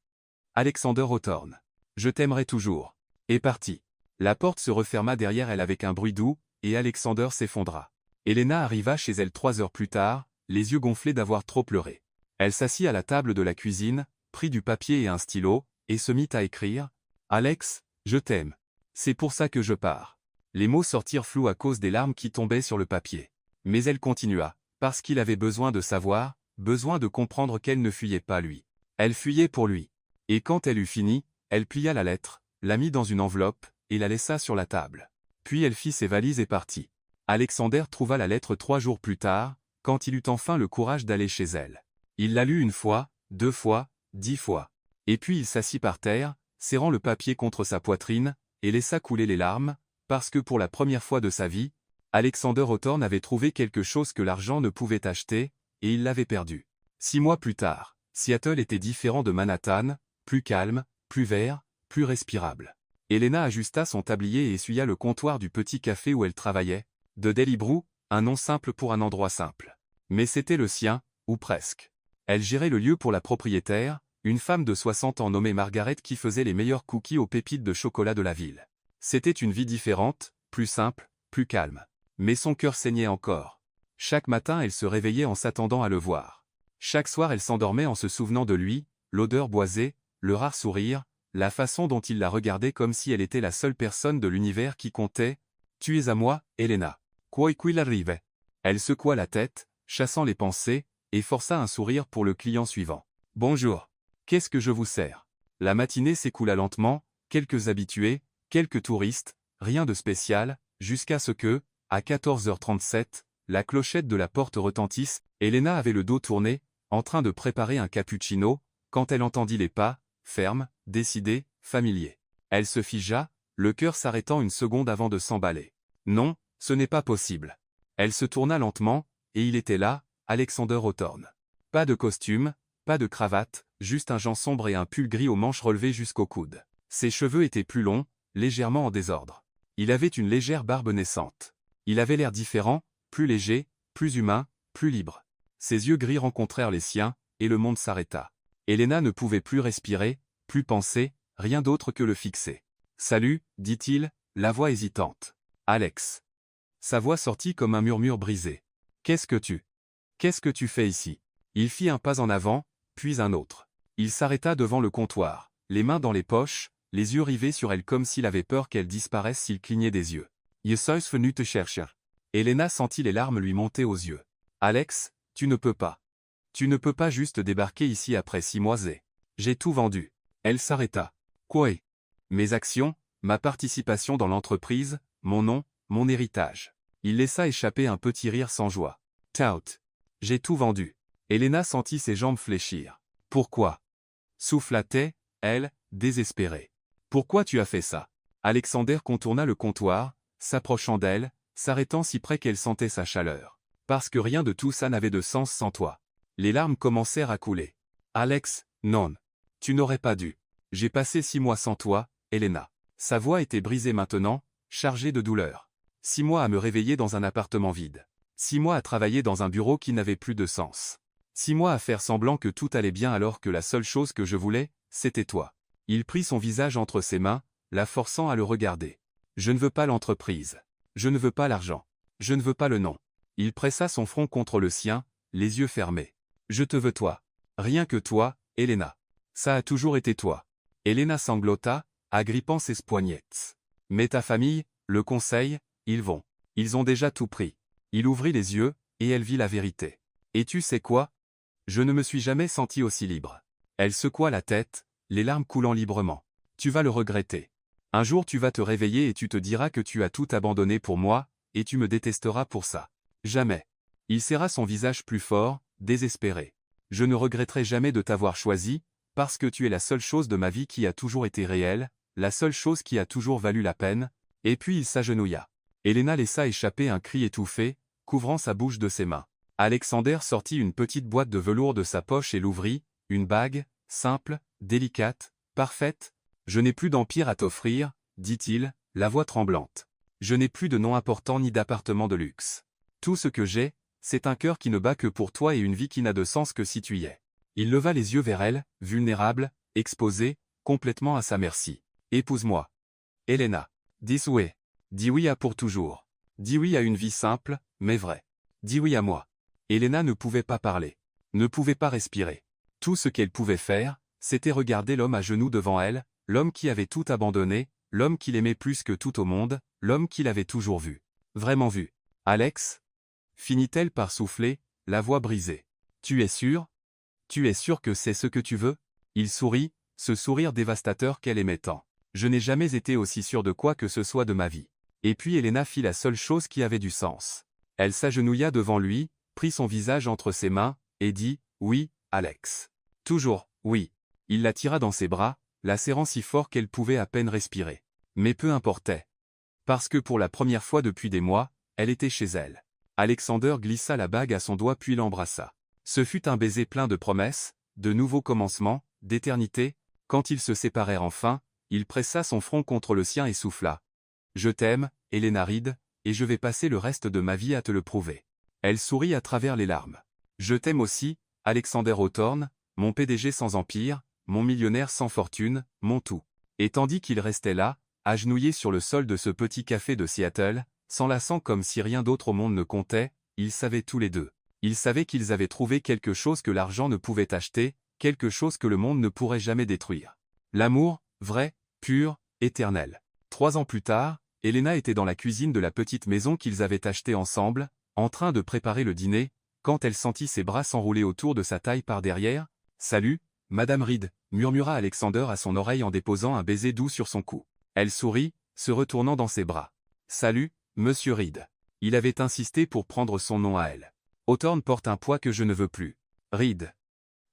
Alexander Hawthorne. Je t'aimerai toujours. Et partit. La porte se referma derrière elle avec un bruit doux, et Alexander s'effondra. Elena arriva chez elle 3 heures plus tard, les yeux gonflés d'avoir trop pleuré. Elle s'assit à la table de la cuisine, prit du papier et un stylo, et se mit à écrire. Alex, je t'aime. C'est pour ça que je pars. Les mots sortirent flous à cause des larmes qui tombaient sur le papier. Mais elle continua, parce qu'il avait besoin de savoir, besoin de comprendre qu'elle ne fuyait pas lui. Elle fuyait pour lui. Et quand elle eut fini, elle plia la lettre, la mit dans une enveloppe, et la laissa sur la table. Puis elle fit ses valises et partit. Alexander trouva la lettre 3 jours plus tard, quand il eut enfin le courage d'aller chez elle. Il la lut 1 fois, 2 fois, 10 fois. Et puis il s'assit par terre, serrant le papier contre sa poitrine, et laissa couler les larmes, parce que pour la première fois de sa vie, Alexander Hawthorne avait trouvé quelque chose que l'argent ne pouvait acheter, et il l'avait perdu. 6 mois plus tard, Seattle était différent de Manhattan, plus calme, plus vert, plus respirable. Elena ajusta son tablier et essuya le comptoir du petit café où elle travaillait. De Daily Brew, un nom simple pour un endroit simple. Mais c'était le sien, ou presque. Elle gérait le lieu pour la propriétaire, une femme de 60 ans nommée Margaret qui faisait les meilleurs cookies aux pépites de chocolat de la ville. C'était une vie différente, plus simple, plus calme. Mais son cœur saignait encore. Chaque matin elle se réveillait en s'attendant à le voir. Chaque soir elle s'endormait en se souvenant de lui, l'odeur boisée, le rare sourire, la façon dont il la regardait comme si elle était la seule personne de l'univers qui comptait. « Tu es à moi, Elena. Quoi qu'il arrive. » Elle secoua la tête, chassant les pensées, et força un sourire pour le client suivant. « Bonjour. Qu'est-ce que je vous sers ?» La matinée s'écoula lentement, quelques habitués, quelques touristes, rien de spécial, jusqu'à ce que, à 14h37, la clochette de la porte retentisse. Elena avait le dos tourné, en train de préparer un cappuccino, quand elle entendit les pas, fermes, décidés, familiers. Elle se figea, le cœur s'arrêtant une seconde avant de s'emballer. Non, ce n'est pas possible. Elle se tourna lentement, et il était là, Alexander Hawthorne. Pas de costume, pas de cravate, juste un jean sombre et un pull gris aux manches relevées jusqu'au coude. Ses cheveux étaient plus longs, légèrement en désordre. Il avait une légère barbe naissante. Il avait l'air différent, plus léger, plus humain, plus libre. Ses yeux gris rencontrèrent les siens, et le monde s'arrêta. Elena ne pouvait plus respirer, plus penser, rien d'autre que le fixer. « Salut, dit-il, la voix hésitante. « Alex. » Sa voix sortit comme un murmure brisé. « Qu'est-ce que tu fais ici ?» Il fit un pas en avant, puis un autre. Il s'arrêta devant le comptoir, les mains dans les poches, les yeux rivés sur elle comme s'il avait peur qu'elle disparaisse s'il clignait des yeux. « Je suis venu te chercher. » Elena sentit les larmes lui monter aux yeux. « Alex, tu ne peux pas. Tu ne peux pas juste débarquer ici après 6 mois et... J'ai tout vendu. » Elle s'arrêta. « Quoi ? Mes actions, ma participation dans l'entreprise, mon nom, mon héritage. » Il laissa échapper un petit rire sans joie. « Tout. J'ai tout vendu. » Elena sentit ses jambes fléchir. « Pourquoi ?» Souffla-t-elle, elle, désespérée. « Pourquoi tu as fait ça ?» Alexander contourna le comptoir, s'approchant d'elle, s'arrêtant si près qu'elle sentait sa chaleur. « Parce que rien de tout ça n'avait de sens sans toi. » Les larmes commencèrent à couler. « Alex, non. Tu n'aurais pas dû. J'ai passé 6 mois sans toi, Elena. » Sa voix était brisée maintenant, chargée de douleur. 6 mois à me réveiller dans un appartement vide. 6 mois à travailler dans un bureau qui n'avait plus de sens. 6 mois à faire semblant que tout allait bien alors que la seule chose que je voulais, c'était toi. Il prit son visage entre ses mains, la forçant à le regarder. Je ne veux pas l'entreprise. Je ne veux pas l'argent. Je ne veux pas le nom. Il pressa son front contre le sien, les yeux fermés. Je te veux toi. Rien que toi, Elena. Ça a toujours été toi. Elena sanglota, agrippant ses poignets. Mais ta famille, le conseil, ils vont. Ils ont déjà tout pris. Il ouvrit les yeux, et elle vit la vérité. Et tu sais quoi ? Je ne me suis jamais sentie aussi libre. Elle secoua la tête, les larmes coulant librement. Tu vas le regretter. Un jour tu vas te réveiller et tu te diras que tu as tout abandonné pour moi, et tu me détesteras pour ça. Jamais. Il serra son visage plus fort, désespéré. Je ne regretterai jamais de t'avoir choisi, parce que tu es la seule chose de ma vie qui a toujours été réelle, la seule chose qui a toujours valu la peine. Et puis il s'agenouilla. Elena laissa échapper un cri étouffé, couvrant sa bouche de ses mains. Alexander sortit une petite boîte de velours de sa poche et l'ouvrit, une bague, simple, délicate, parfaite. « Je n'ai plus d'empire à t'offrir, dit-il, la voix tremblante. Je n'ai plus de nom important ni d'appartement de luxe. Tout ce que j'ai, c'est un cœur qui ne bat que pour toi et une vie qui n'a de sens que si tu y es. » Il leva les yeux vers elle, vulnérable, exposé, complètement à sa merci. « Épouse-moi. Elena. Dis oui. Dis oui à pour toujours. Dis oui à une vie simple, mais vraie. Dis oui à moi. » Elena ne pouvait pas parler. Ne pouvait pas respirer. Tout ce qu'elle pouvait faire, c'était regarder l'homme à genoux devant elle, l'homme qui avait tout abandonné, l'homme qu'il aimait plus que tout au monde, l'homme qu'il avait toujours vu. Vraiment vu. « Alex ?» finit-elle par souffler, la voix brisée. « Tu es sûr ? Tu es sûr que c'est ce que tu veux ?» Il sourit, ce sourire dévastateur qu'elle aimait tant. « Je n'ai jamais été aussi sûr de quoi que ce soit de ma vie. » Et puis Elena fit la seule chose qui avait du sens. Elle s'agenouilla devant lui, prit son visage entre ses mains, et dit « Oui, Alex. » Toujours, oui. Il la tira dans ses bras, la serrant si fort qu'elle pouvait à peine respirer. Mais peu importait. Parce que pour la première fois depuis des mois, elle était chez elle. Alexander glissa la bague à son doigt puis l'embrassa. Ce fut un baiser plein de promesses, de nouveaux commencements, d'éternité. Quand ils se séparèrent enfin, il pressa son front contre le sien et souffla. « Je t'aime, Elena Reed, et je vais passer le reste de ma vie à te le prouver. » Elle sourit à travers les larmes. « Je t'aime aussi, Alexander Hawthorne, mon PDG sans empire, mon millionnaire sans fortune, mon tout. » Et tandis qu'il restait là, agenouillé sur le sol de ce petit café de Seattle, s'enlaçant comme si rien d'autre au monde ne comptait, ils savaient tous les deux. Ils savaient qu'ils avaient trouvé quelque chose que l'argent ne pouvait acheter, quelque chose que le monde ne pourrait jamais détruire. L'amour, vrai, pur, éternel. 3 ans plus tard, Elena était dans la cuisine de la petite maison qu'ils avaient achetée ensemble, en train de préparer le dîner, quand elle sentit ses bras s'enrouler autour de sa taille par derrière. « Salut, Madame Reed », murmura Alexander à son oreille en déposant un baiser doux sur son cou. Elle sourit, se retournant dans ses bras. « Salut, Monsieur Reed. » Il avait insisté pour prendre son nom à elle. « Hawthorne porte un poids que je ne veux plus. Reed.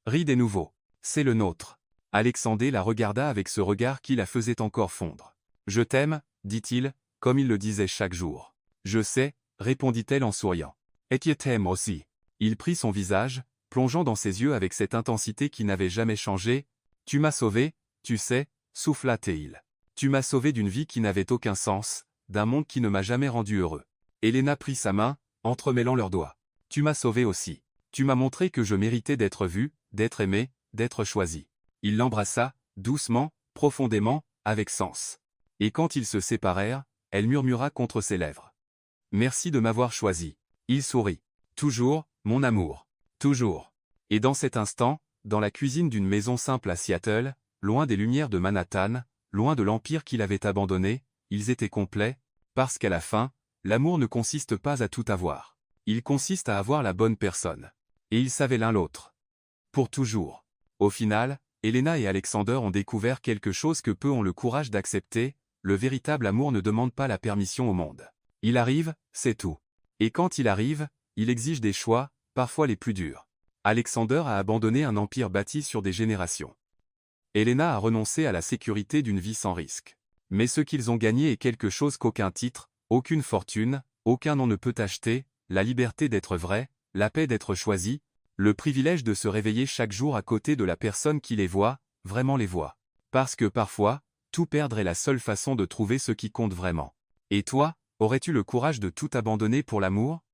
Reed est nouveau. C'est le nôtre. » Alexander la regarda avec ce regard qui la faisait encore fondre. « Je t'aime, dit-il, comme il le disait chaque jour. »« Je sais, répondit-elle en souriant. Et tu t'aimes aussi. » Il prit son visage, plongeant dans ses yeux avec cette intensité qui n'avait jamais changé. « Tu m'as sauvé, tu sais, souffla-t-il. Tu m'as sauvé d'une vie qui n'avait aucun sens, d'un monde qui ne m'a jamais rendu heureux. » Elena prit sa main, entremêlant leurs doigts. « Tu m'as sauvé aussi. Tu m'as montré que je méritais d'être vu, d'être aimé, d'être choisi. » Il l'embrassa, doucement, profondément, avec sens. Et quand ils se séparèrent, elle murmura contre ses lèvres. « Merci de m'avoir choisi. » Il sourit. « Toujours, mon amour. Toujours. » Et dans cet instant, dans la cuisine d'une maison simple à Seattle, loin des lumières de Manhattan, loin de l'empire qu'il avait abandonné, ils étaient complets, parce qu'à la fin, l'amour ne consiste pas à tout avoir. Il consiste à avoir la bonne personne. Et ils savaient l'un l'autre. Pour toujours. Au final, Elena et Alexander ont découvert quelque chose que peu ont le courage d'accepter, le véritable amour ne demande pas la permission au monde. Il arrive, c'est tout. Et quand il arrive, il exige des choix, parfois les plus durs. Alexander a abandonné un empire bâti sur des générations. Elena a renoncé à la sécurité d'une vie sans risque. Mais ce qu'ils ont gagné est quelque chose qu'aucun titre, aucune fortune, aucun nom ne peut acheter, la liberté d'être vrai, la paix d'être choisi, le privilège de se réveiller chaque jour à côté de la personne qui les voit, vraiment les voit. Parce que parfois, tout perdre est la seule façon de trouver ce qui compte vraiment. Et toi, aurais-tu le courage de tout abandonner pour l'amour ?